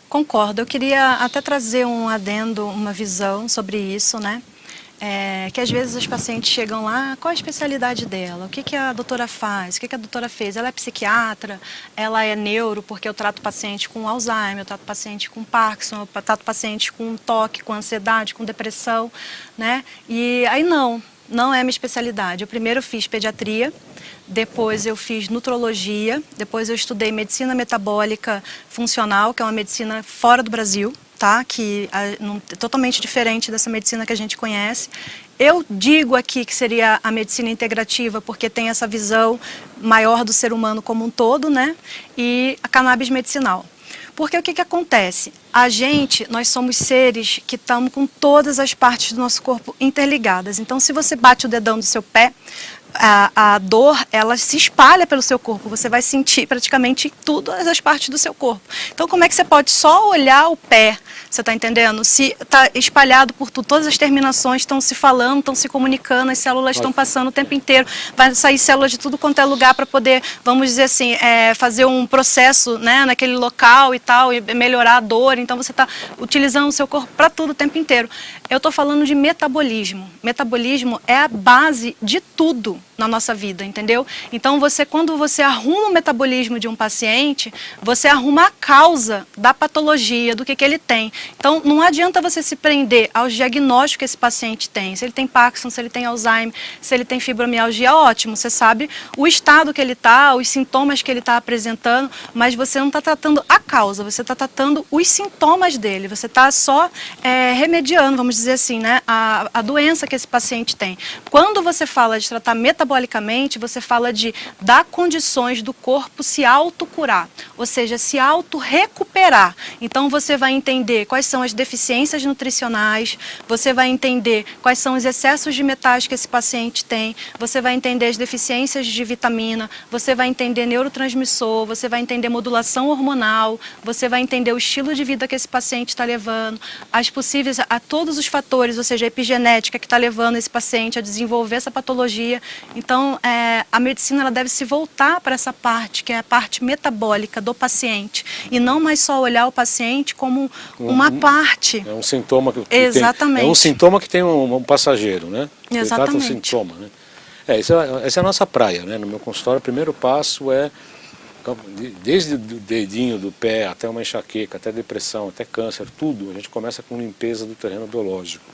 Concordo. Eu queria até trazer um adendo, uma visão sobre isso, né? Que às vezes os pacientes chegam lá, qual a especialidade dela? O que a doutora faz? O que a doutora fez? Ela é psiquiatra? Ela é neuro, porque eu trato paciente com Alzheimer, eu trato paciente com Parkinson, eu trato paciente com toque, com ansiedade, com depressão, né? E aí não é minha especialidade. Eu primeiro fiz pediatria, depois eu fiz nutrologia, depois eu estudei medicina metabólica funcional, que é uma medicina fora do Brasil, tá? Que é totalmente diferente dessa medicina que a gente conhece. Eu digo aqui que seria a medicina integrativa porque tem essa visão maior do ser humano como um todo, né? E a cannabis medicinal. Porque o que acontece? Nós somos seres que estamos com todas as partes do nosso corpo interligadas. Então, se você bate o dedão do seu pé, a dor, ela se espalha pelo seu corpo. Você vai sentir praticamente todas as partes do seu corpo. Então, como é que você pode só olhar o pé? Você está entendendo? Se está espalhado por tudo, todas as terminações estão se falando, estão se comunicando, as células estão passando o tempo inteiro. Vai sair células de tudo quanto é lugar para poder, vamos dizer assim, fazer um processo, né, naquele local e tal, e melhorar a dor. Então, você está utilizando o seu corpo para tudo o tempo inteiro. Eu estou falando de metabolismo. Metabolismo é a base de tudo. na nossa vida, entendeu? Então, quando você arruma o metabolismo de um paciente, você arruma a causa da patologia, do que ele tem. Então, não adianta você se prender aos diagnósticos que esse paciente tem. Se ele tem Parkinson, se ele tem Alzheimer, se ele tem fibromialgia, ótimo, você sabe o estado que ele está, os sintomas que ele está apresentando, mas você não está tratando a causa, você está tratando os sintomas dele, você está só remediando, vamos dizer assim, né, a doença que esse paciente tem. Quando você fala de tratar metabolicamente, você fala de dar condições do corpo se autocurar, ou seja, se auto-recuperar. Então você vai entender quais são as deficiências nutricionais, você vai entender quais são os excessos de metais que esse paciente tem, você vai entender as deficiências de vitamina, você vai entender neurotransmissor, você vai entender modulação hormonal, você vai entender o estilo de vida que esse paciente está levando, a todos os fatores, ou seja, a epigenética que está levando esse paciente a desenvolver essa patologia. Então, a medicina ela deve se voltar para essa parte, que é a parte metabólica do paciente, e não mais só olhar o paciente como uma parte. É um sintoma que Exatamente. É um sintoma que tem um passageiro, né? Exatamente. Ele trata um sintoma, né? Essa é a nossa praia, né? No meu consultório, o primeiro passo é, desde o dedinho do pé até uma enxaqueca, até depressão, até câncer, tudo, a gente começa com limpeza do terreno biológico,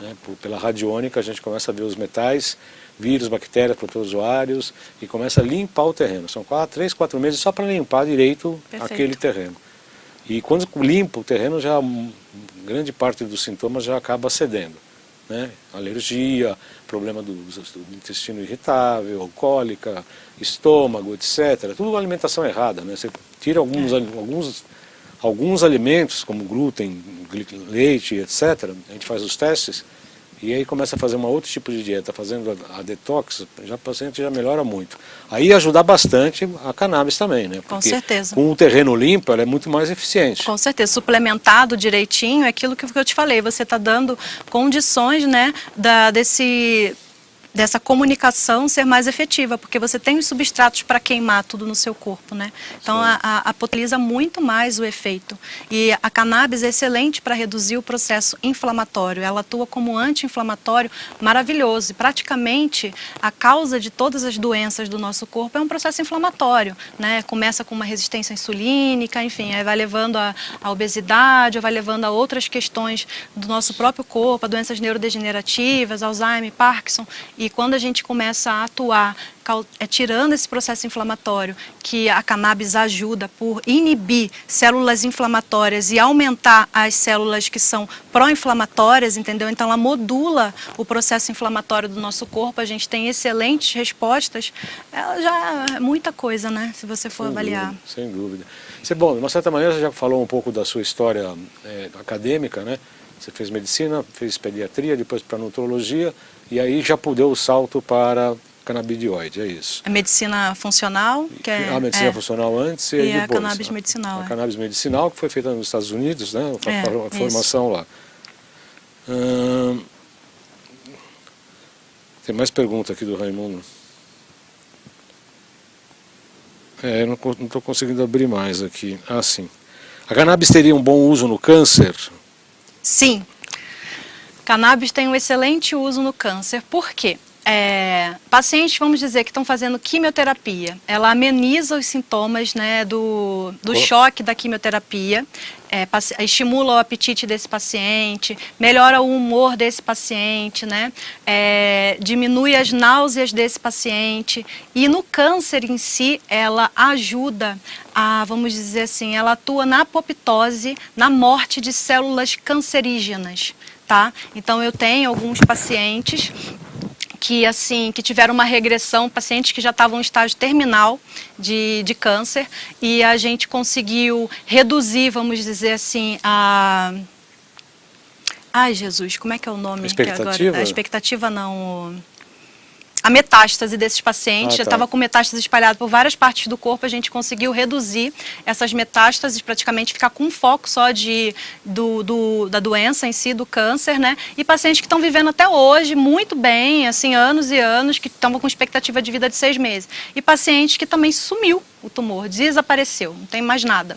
né? Pela radiônica a gente começa a ver os metais, vírus, bactérias, protozoários, e começa a limpar o terreno. São 3, 4 meses só para limpar direito aquele terreno. E quando limpa o terreno, já grande parte dos sintomas já acaba cedendo, né? Alergia, problema do intestino irritável, cólica, estômago, etc. Tudo alimentação errada, né? Você tira alguns alimentos, como glúten, leite, etc. A gente faz os testes e aí começa a fazer um outro tipo de dieta, fazendo a detox, o paciente já melhora muito. Aí ajudar bastante a cannabis também, né? Porque com certeza. Com o terreno limpo, ela é muito mais eficiente. Com certeza, suplementado direitinho, é aquilo que eu te falei, você está dando condições, né, dessa comunicação ser mais efetiva, porque você tem os substratos para queimar tudo no seu corpo, né? Então potiliza muito mais o efeito. E a cannabis é excelente para reduzir o processo inflamatório, ela atua como anti-inflamatório maravilhoso. E praticamente a causa de todas as doenças do nosso corpo é um processo inflamatório, né? Começa com uma resistência insulínica, enfim, aí vai levando a obesidade, vai levando a outras questões do nosso próprio corpo, a doenças neurodegenerativas, Alzheimer, Parkinson. E quando a gente começa a atuar tirando esse processo inflamatório, que a cannabis ajuda por inibir células inflamatórias e aumentar as células que são pró-inflamatórias, entendeu? Então ela modula o processo inflamatório do nosso corpo, a gente tem excelentes respostas, ela já é muita coisa, né? Se você for avaliar. Sem dúvida. Bom, de uma certa maneira você já falou um pouco da sua história acadêmica, né? Você fez medicina, fez pediatria, depois para nutrologia, e aí já deu o salto para canabidioide, é isso? A medicina funcional, que é... A medicina funcional antes e depois, a cannabis medicinal. A cannabis medicinal, que foi feita nos Estados Unidos, né? A formação lá. Tem mais pergunta aqui do Raimundo. Eu não estou conseguindo abrir mais aqui. Ah, sim. A cannabis teria um bom uso no câncer? Sim. Cannabis tem um excelente uso no câncer. Por quê? Pacientes, vamos dizer, que estão fazendo quimioterapia, ela ameniza os sintomas, né, do choque da quimioterapia, estimula o apetite desse paciente, melhora o humor desse paciente, né, diminui as náuseas desse paciente. E no câncer em si, ela ajuda vamos dizer assim, ela atua na apoptose, na morte de células cancerígenas, tá? Então eu tenho alguns pacientes que tiveram uma regressão, pacientes que já estavam em estágio terminal de câncer, e a gente conseguiu reduzir, vamos dizer assim, Ai, Jesus, como é que é o nome? A expectativa? A expectativa não... A metástase desses pacientes, já estava com metástase espalhada por várias partes do corpo, a gente conseguiu reduzir essas metástases, praticamente ficar com um foco só da doença em si, do câncer, né? E pacientes que estão vivendo até hoje muito bem, assim, anos e anos, que estão com expectativa de vida de 6 meses. E pacientes que também sumiu o tumor, desapareceu, não tem mais nada.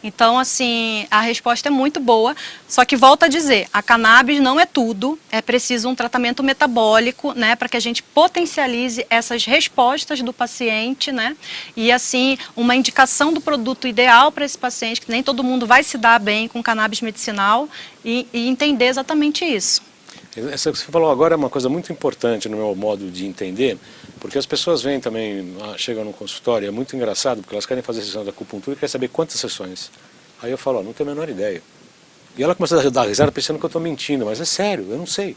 Então, assim, a resposta é muito boa, só que volto a dizer, a cannabis não é tudo, é preciso um tratamento metabólico, né, para que a gente potencialize essas respostas do paciente, né, e assim, uma indicação do produto ideal para esse paciente, que nem todo mundo vai se dar bem com cannabis medicinal, e entender exatamente isso. Essa que você falou agora é uma coisa muito importante no meu modo de entender, porque as pessoas vêm também, chegam no consultório, é muito engraçado, porque elas querem fazer sessão da acupuntura e querem saber quantas sessões. Aí eu falo, não tenho a menor ideia. E ela começa a dar risada pensando que eu estou mentindo, mas é sério, eu não sei.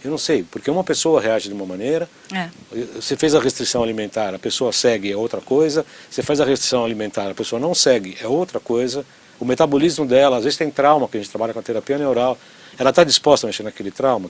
Eu não sei, porque uma pessoa reage de uma maneira, você fez a restrição alimentar, a pessoa segue, é outra coisa, você faz a restrição alimentar, a pessoa não segue, é outra coisa, o metabolismo dela, às vezes tem trauma, que a gente trabalha com a terapia neural, ela está disposta a mexer naquele trauma.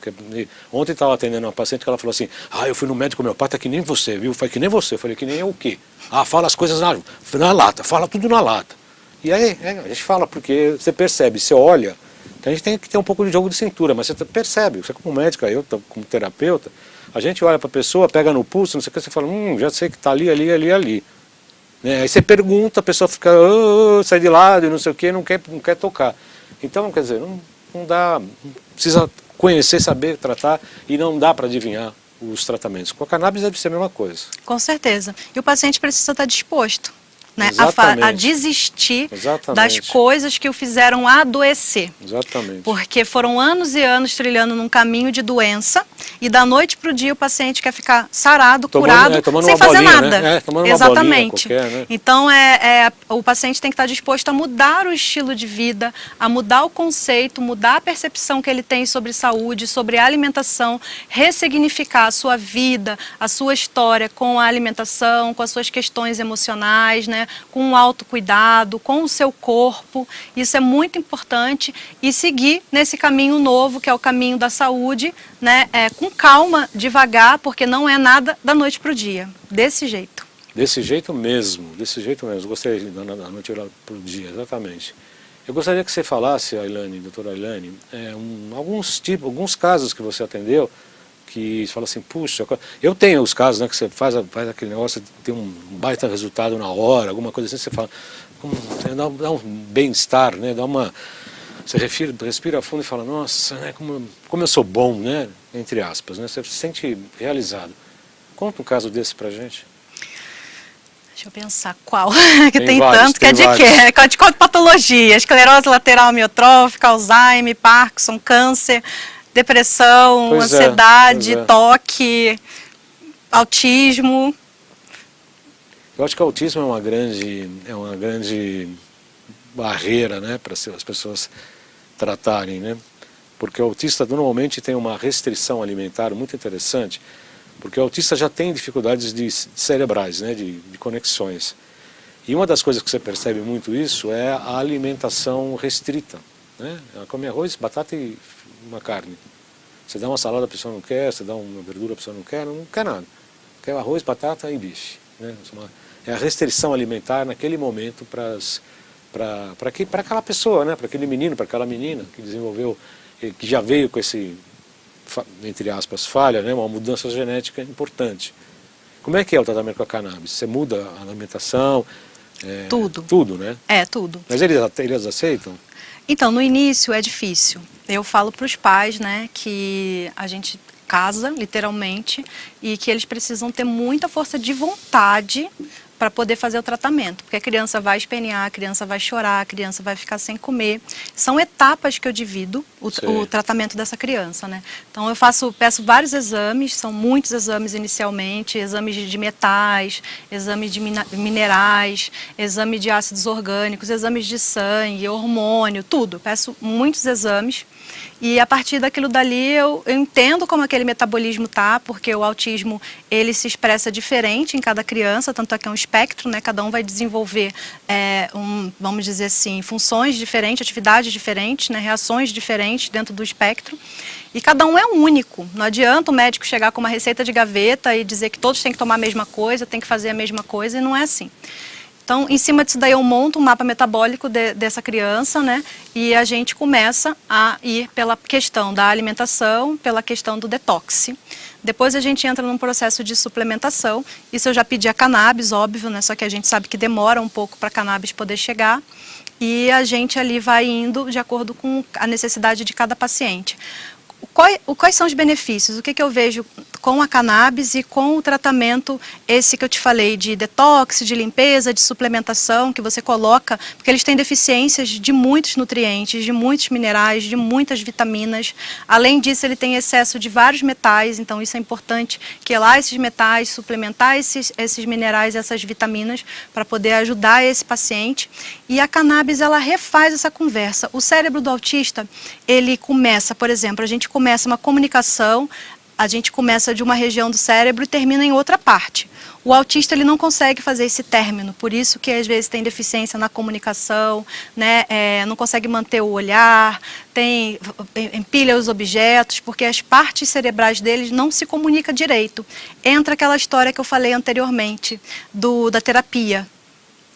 Ontem estava atendendo uma paciente que ela falou assim, eu fui no médico homeopata que nem você, viu? Foi que nem você. Eu falei, que nem eu o quê? Fala as coisas na lata, fala tudo na lata. E aí, a gente fala porque você percebe, você olha, então a gente tem que ter um pouco de jogo de cintura, mas você percebe, você como médica, eu como terapeuta, a gente olha para a pessoa, pega no pulso, não sei o que, você fala, já sei que está ali, ali, ali, ali. Né? Aí você pergunta, a pessoa fica, sai de lado e não sei o que, não quer tocar. Então, quer dizer, não dá, precisa conhecer, saber tratar e não dá para adivinhar os tratamentos. Com a cannabis deve ser a mesma coisa. Com certeza. E o paciente precisa estar disposto, né, a desistir das coisas que o fizeram adoecer. Exatamente. Porque foram anos e anos trilhando num caminho de doença e da noite para o dia o paciente quer ficar sarado, curado, sem fazer nada. Né? Exatamente. Qualquer, né? Então o paciente tem que estar disposto a mudar o estilo de vida, a mudar o conceito, mudar a percepção que ele tem sobre saúde, sobre alimentação, ressignificar a sua vida, a sua história com a alimentação, com as suas questões emocionais, né? Com o autocuidado, com o seu corpo. Isso é muito importante e seguir nesse caminho novo, que é o caminho da saúde, né? Com calma, devagar, porque não é nada da noite para o dia. Desse jeito. Desse jeito mesmo, desse jeito mesmo. Gostei da noite para o dia, exatamente. Eu gostaria que você falasse, doutora Ailane, alguns casos que você atendeu, que fala assim, puxa, eu tenho os casos, né, que você faz aquele negócio, tem um baita resultado na hora, alguma coisa assim, você fala, dá um bem-estar, né, você respira fundo e fala, nossa, né, como eu sou bom, né, entre aspas, né, você se sente realizado. Conta um caso desse pra gente. Deixa eu pensar qual, que tem vários, tanto, que é de quê? De qual patologia? Esclerose lateral amiotrófica, Alzheimer, Parkinson, câncer, depressão, ansiedade, toque, autismo. Eu acho que o autismo é uma grande barreira, né, para as pessoas tratarem, né? Porque o autista normalmente tem uma restrição alimentar muito interessante, porque o autista já tem dificuldades cerebrais, né, de conexões. E uma das coisas que você percebe muito isso é a alimentação restrita, né? Ela come arroz, batata e uma carne. Você dá uma salada, a pessoa não quer, você dá uma verdura, a pessoa não quer nada. Quer arroz, batata e bife. Né? É a restrição alimentar naquele momento para aquela pessoa, né? Para aquele menino, para aquela menina que desenvolveu, que já veio com esse, entre aspas, falha, né? Uma mudança genética importante. Como é que é o tratamento com a cannabis? Você muda a alimentação? Tudo. Tudo, né? Tudo. Mas eles aceitam? Então, no início é difícil. Eu falo para os pais, né, que a gente casa, literalmente, e que eles precisam ter muita força de vontade para poder fazer o tratamento, porque a criança vai espernear, a criança vai chorar, a criança vai ficar sem comer. São etapas que eu divido o tratamento dessa criança, né? Então eu peço vários exames, são muitos exames inicialmente, exames de metais, exames de minerais, exame de ácidos orgânicos, exames de sangue, hormônio, tudo. Peço muitos exames. E a partir daquilo dali eu entendo como aquele metabolismo tá, porque o autismo ele se expressa diferente em cada criança, tanto é que é um espectro, né? Cada um vai desenvolver, vamos dizer assim, funções diferentes, atividades diferentes, né? Reações diferentes dentro do espectro. E cada um é único. Não adianta o médico chegar com uma receita de gaveta e dizer que todos têm que tomar a mesma coisa, tem que fazer a mesma coisa, e não é assim. Então, em cima disso daí eu monto um mapa metabólico dessa criança, né? E a gente começa a ir pela questão da alimentação, pela questão do detox. Depois a gente entra num processo de suplementação. Isso eu já pedi a cannabis, óbvio, né? Só que a gente sabe que demora um pouco para a cannabis poder chegar. E a gente ali vai indo de acordo com a necessidade de cada paciente. Quais são os benefícios? O que eu vejo com a cannabis e com o tratamento esse que eu te falei de detox, de limpeza, de suplementação que você coloca, porque eles têm deficiências de muitos nutrientes, de muitos minerais, de muitas vitaminas. Além disso, ele tem excesso de vários metais, então isso é importante, quelar esses metais, suplementar esses minerais, essas vitaminas, para poder ajudar esse paciente. E a cannabis, ela refaz essa conversa. O cérebro do autista, ele começa, por exemplo, a gente começa uma comunicação, a gente começa de uma região do cérebro e termina em outra parte. O autista, ele não consegue fazer esse término, por isso que às vezes tem deficiência na comunicação, né? Não consegue manter o olhar, empilha os objetos, porque as partes cerebrais deles não se comunicam direito. Entra aquela história que eu falei anteriormente, da terapia.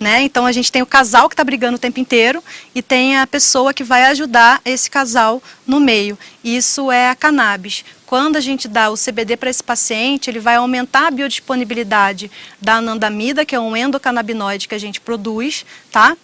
Né? Então a gente tem o casal que está brigando o tempo inteiro e tem a pessoa que vai ajudar esse casal no meio. Isso é a cannabis. Quando a gente dá o CBD para esse paciente, ele vai aumentar a biodisponibilidade da anandamida, que é um endocannabinoide que a gente produz, tá?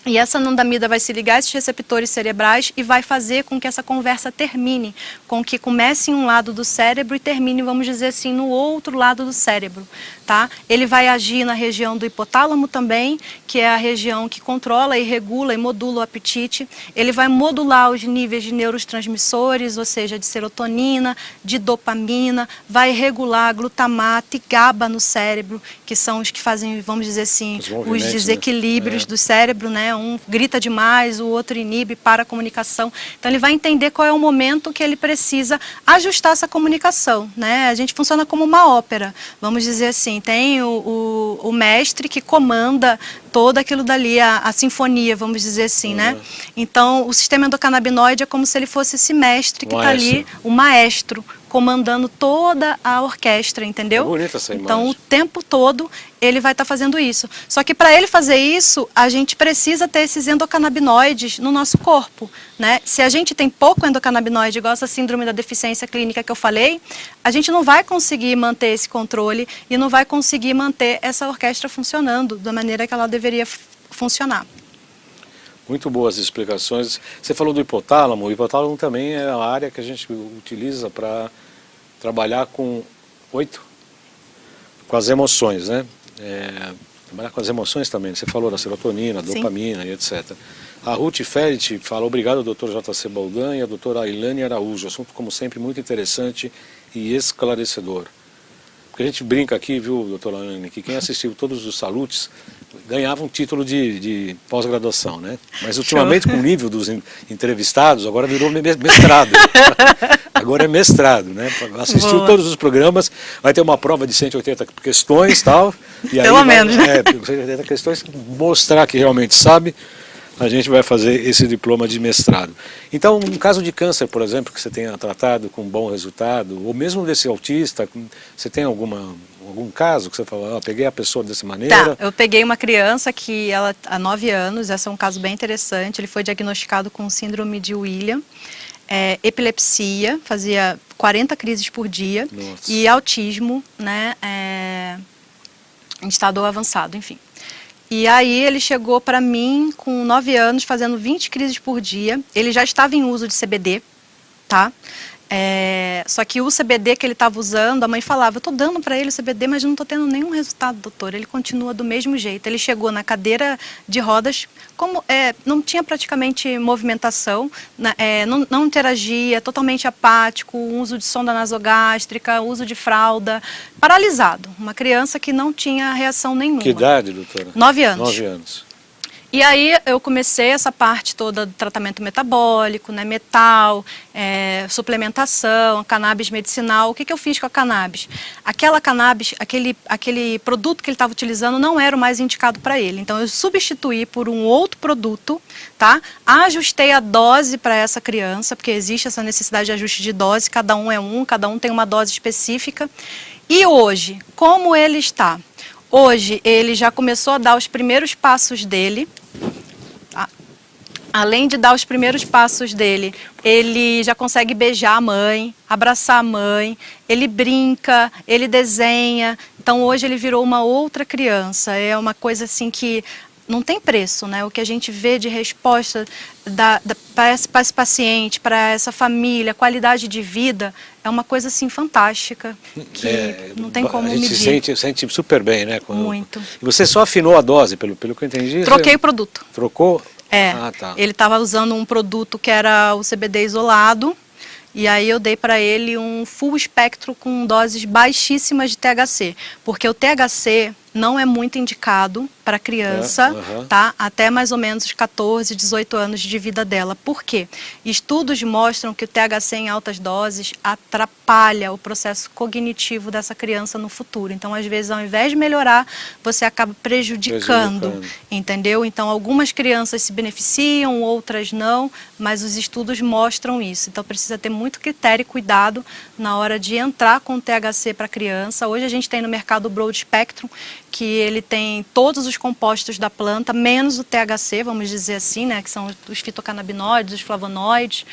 E essa anandamida vai se ligar a esses receptores cerebrais e vai fazer com que essa conversa termine, com que comece em um lado do cérebro e termine, vamos dizer assim, no outro lado do cérebro, tá? Ele vai agir na região do hipotálamo também, que é a região que controla e regula e modula o apetite. Ele vai modular os níveis de neurotransmissores, ou seja, de serotonina, de dopamina, vai regular glutamato e GABA no cérebro, que são os que fazem, vamos dizer assim, os desequilíbrios do cérebro, né? Um grita demais, o outro inibe, para a comunicação. Então ele vai entender qual é o momento que ele precisa ajustar essa comunicação, né? A gente funciona como uma ópera, vamos dizer assim. Tem o mestre que comanda todo aquilo dali, a sinfonia, vamos dizer assim, né? Então o sistema endocannabinoide é como se ele fosse esse mestre que está ali, o maestro, comandando toda a orquestra, entendeu? Bonita essa imagem. Então, o tempo todo, ele vai estar fazendo isso. Só que para ele fazer isso, a gente precisa ter esses endocannabinoides no nosso corpo, né? Se a gente tem pouco endocannabinoide, igual essa síndrome da deficiência clínica que eu falei, a gente não vai conseguir manter esse controle e não vai conseguir manter essa orquestra funcionando da maneira que ela deveria funcionar. Muito boas explicações. Você falou do hipotálamo. O hipotálamo também é a área que a gente utiliza para trabalhar com as emoções, né? Trabalhar com as emoções também. Você falou da serotonina, dopamina e etc. A Ruth Ferit fala: obrigado ao Dr. J.C. Baldan e à doutora Ailane Araújo. Assunto, como sempre, muito interessante e esclarecedor. Porque a gente brinca aqui, viu, doutora Ailane, que quem assistiu todos os salutes ganhava um título de pós-graduação, né? Mas ultimamente, com o nível dos entrevistados, agora virou mestrado. Agora é mestrado, né? Assistiu todos os programas, vai ter uma prova de 180 questões e tal. E pelo menos, né? 180 questões, mostrar que realmente sabe, a gente vai fazer esse diploma de mestrado. Então, um caso de câncer, por exemplo, que você tenha tratado com bom resultado, ou mesmo desse autista, você tem algum caso que você falou, peguei a pessoa dessa maneira? Tá, eu peguei uma criança que ela há 9 anos, esse é um caso bem interessante, ele foi diagnosticado com síndrome de William, epilepsia, fazia 40 crises por dia. Nossa. E autismo, né, em estado avançado, enfim. E aí ele chegou para mim com 9 anos, fazendo 20 crises por dia. Ele já estava em uso de CBD, tá? Só que o CBD que ele estava usando, a mãe falava, eu estou dando para ele o CBD, mas não estou tendo nenhum resultado, doutor. Ele continua do mesmo jeito. Ele chegou na cadeira de rodas, não tinha praticamente movimentação, não interagia, totalmente apático, uso de sonda nasogástrica, uso de fralda, paralisado. Uma criança que não tinha reação nenhuma. Que idade, doutora? 9 anos. 9 anos. E aí eu comecei essa parte toda do tratamento metabólico, né, metal, suplementação, cannabis medicinal. O que eu fiz com a cannabis? Aquela cannabis, aquele produto que ele estava utilizando não era o mais indicado para ele. Então eu substituí por um outro produto, tá? Ajustei a dose para essa criança, porque existe essa necessidade de ajuste de dose, cada um tem uma dose específica. E hoje, como ele está? Hoje ele já começou a dar os primeiros passos dele. além de dar os primeiros passos dele, ele já consegue beijar a mãe, abraçar a mãe, ele brinca, ele desenha. Então hoje ele virou uma outra criança. É uma coisa assim que não tem preço, né? O que a gente vê de resposta para esse paciente, para essa família, qualidade de vida, é uma coisa assim fantástica, que não tem como a gente medir. sente super bem, né? Muito. E você só afinou a dose, pelo que eu entendi? Troquei o produto. Trocou? É, Ah, tá. ele estava usando um produto que era o CBD isolado, e aí eu dei para ele um full espectro com doses baixíssimas de THC, porque o THC não é muito indicado para criança, tá? Até mais ou menos os 14, 18 anos de vida dela. Por quê? Estudos mostram que o THC em altas doses atrapalha o processo cognitivo dessa criança no futuro. Então, às vezes, ao invés de melhorar, você acaba prejudicando, entendeu? Então, algumas crianças se beneficiam, outras não, mas os estudos mostram isso. Então, precisa ter muito critério e cuidado na hora de entrar com THC para criança. Hoje a gente tem no mercado o Broad Spectrum, que ele tem todos os compostos da planta, menos o THC, vamos dizer assim, né, que são os fitocannabinoides, os flavonoides,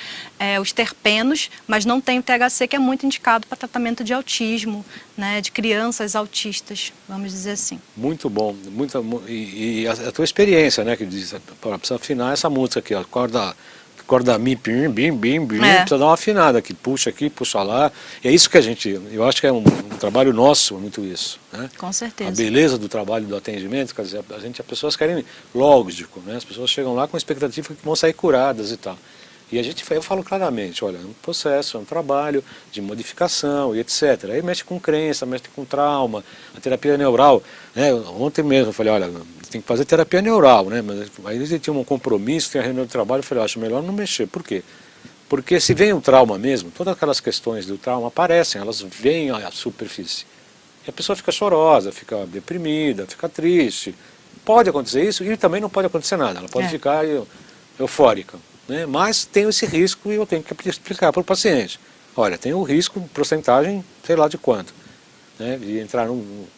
os terpenos, mas não tem o THC, que é muito indicado para tratamento de autismo, né, de crianças autistas, vamos dizer assim. Muito bom, e a tua experiência, né, que diz, precisa afinar essa música aqui, ó, corda mi, bim, precisa dar uma afinada aqui, puxa lá. E é isso que eu acho que é um trabalho nosso, muito isso, né? Com certeza. A beleza do trabalho do atendimento, quer dizer, as pessoas querem, lógico, né? As pessoas chegam lá com a expectativa que vão sair curadas e tal. E eu falo claramente, olha, é um processo, é um trabalho de modificação e etc. Aí mexe com crença, mexe com trauma, a terapia neural, né? Ontem mesmo eu falei, olha, tem que fazer terapia neural, né? Mas aí ele tinha um compromisso, tem a reunião de trabalho, eu falei, acho melhor não mexer. Por quê? Porque se vem um trauma mesmo, todas aquelas questões do trauma aparecem, elas vêm à superfície. E a pessoa fica chorosa, fica deprimida, fica triste. Pode acontecer isso e também não pode acontecer nada, ela pode ficar eufórica. Né? Mas tem esse risco e eu tenho que explicar para o paciente. Olha, tem o risco, porcentagem, sei lá de quanto, né? De entrar o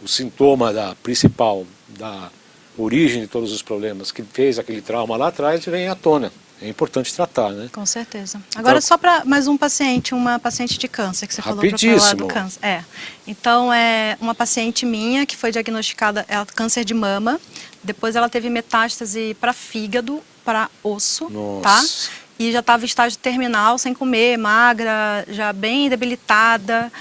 sintoma principal da origem de todos os problemas que fez aquele trauma lá atrás vem à tona. É importante tratar, né? Com certeza. Agora, só para mais um paciente, uma paciente de câncer, que você falou para falar do câncer. Então, é uma paciente minha que foi diagnosticada câncer de mama, depois ela teve metástase para fígado, para osso, tá? E já estava em estágio terminal, sem comer, magra, já bem debilitada,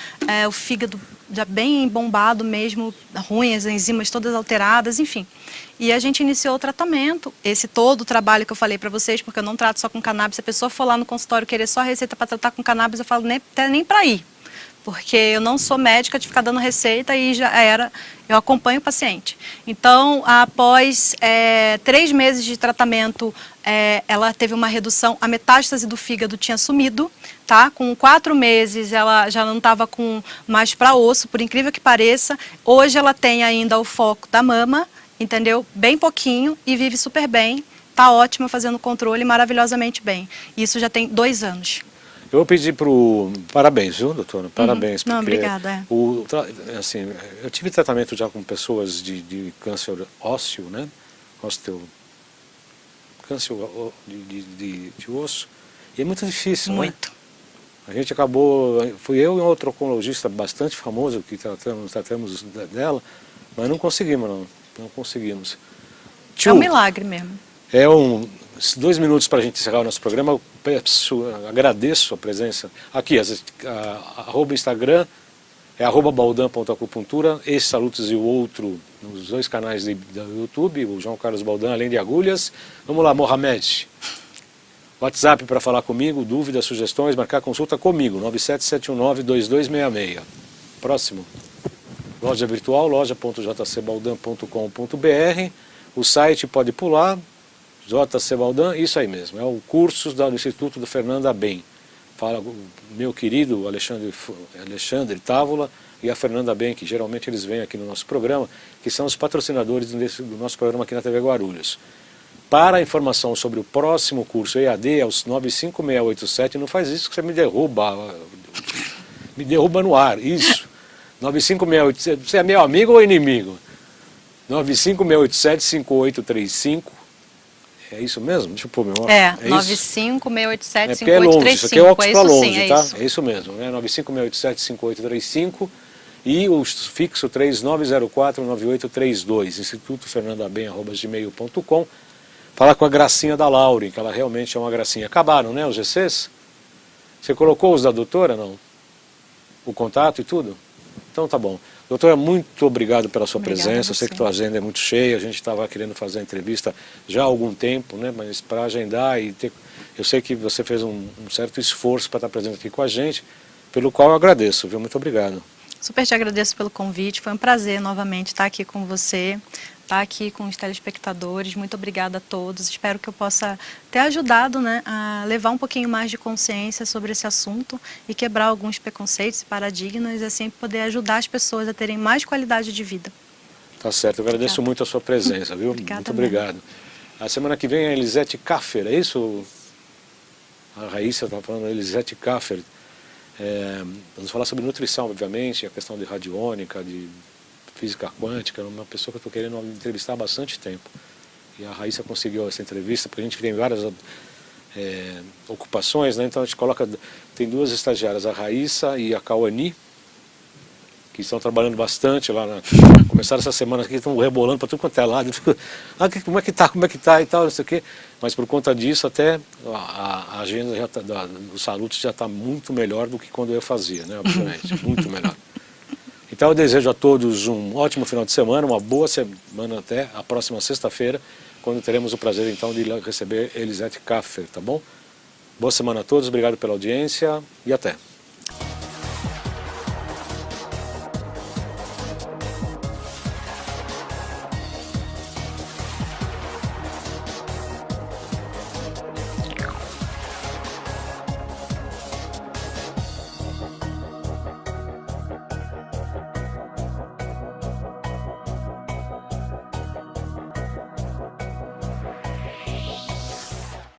o fígado já bem bombado mesmo, ruim, as enzimas todas alteradas, enfim. E a gente iniciou o tratamento, todo o trabalho que eu falei para vocês, porque eu não trato só com cannabis. Se a pessoa for lá no consultório querer só receita para tratar com cannabis, eu falo até nem para ir. Porque eu não sou médica de ficar dando receita e eu acompanho o paciente. Então, após 3 meses de tratamento, ela teve uma redução, a metástase do fígado tinha sumido, tá? Com 4 meses ela já não estava mais para osso, por incrível que pareça. Hoje ela tem ainda o foco da mama, entendeu? Bem pouquinho e vive super bem, tá ótima fazendo controle maravilhosamente bem. Isso já tem 2 anos. Eu vou pedir parabéns, viu, doutora? Parabéns. Porque não, obrigada. Assim, eu tive tratamento já com pessoas de câncer ósseo, né? Câncer de osso. E é muito difícil, muito. Né? A gente fui eu e um outro oncologista bastante famoso que tratamos dela, mas não conseguimos, não conseguimos. É um milagre mesmo. 2 minutos para a gente encerrar o nosso programa. Eu agradeço a presença aqui, arroba Instagram é @baldan.acupuntura, esse Salutos e o outro nos 2 canais do YouTube, o João Carlos Baldan, além de agulhas. Vamos lá, Mohamed. WhatsApp para falar comigo, dúvidas, sugestões, marcar consulta comigo, 977192266. Próximo. Loja virtual, loja.jcbaldan.com.br. O site pode pular, JC Baldan, isso aí mesmo, é o curso do Instituto do Fernando Abem. Fala o meu querido Alexandre Távola e a Fernanda Abem, que geralmente eles vêm aqui no nosso programa, que são os patrocinadores do nosso programa aqui na TV Guarulhos. Para a informação sobre o próximo curso EAD, é os 95687, não faz isso que você me derruba no ar, isso. 95687, você é meu amigo ou inimigo? 95687-5835. É isso mesmo? Deixa eu pôr meu óculos. É, isso? 95687-5835. É porque é longe, isso aqui é óculos para longe, sim, tá? isso. É isso mesmo, né? 95687-5835 e o fixo 3904-9832, institutofernandaben@gmail.com. Fala com a gracinha da Lauren, que ela realmente é uma gracinha. Acabaram, né, os GCs? Você colocou os da doutora, não? O contato e tudo? Então tá bom. Doutora, muito obrigado pela sua Obrigada presença. a Eu sei que você. tua agenda é muito cheia, a gente estava querendo fazer a entrevista já há algum tempo, né? Mas para agendar e ter... Eu sei que você fez um certo esforço para estar presente aqui com a gente, pelo qual eu agradeço, viu? Muito obrigado. Super te agradeço pelo convite, foi um prazer novamente estar aqui com você, estar aqui com os telespectadores. Muito obrigada a todos. Espero que eu possa ter ajudado, né, a levar um pouquinho mais de consciência sobre esse assunto e quebrar alguns preconceitos e paradigmas e assim poder ajudar as pessoas a terem mais qualidade de vida. Tá certo, eu agradeço Obrigada. muito a sua presença, viu? Obrigada Muito mesmo. obrigado. A semana que vem é a Elisete Kaffer, é isso? A Raíssa estava falando, Elisete Kaffer. Vamos falar sobre nutrição, obviamente, a questão de radiônica, de física quântica. É uma pessoa que eu estou querendo entrevistar há bastante tempo. E a Raíssa conseguiu essa entrevista, porque a gente tem várias ocupações, né? Então a gente coloca, tem duas estagiárias, a Raíssa e a Cauani, que estão trabalhando bastante lá, começaram essa semana aqui, estão rebolando para tudo quanto é lado, eu fico, como é que tá e tal, não sei o quê, mas por conta disso até a agenda já tá, do Salutes já está muito melhor do que quando eu fazia, né, obviamente, muito melhor. Então eu desejo a todos um ótimo final de semana, uma boa semana até a próxima sexta-feira, quando teremos o prazer então de receber Elisete Kaffer, tá bom? Boa semana a todos, obrigado pela audiência e até.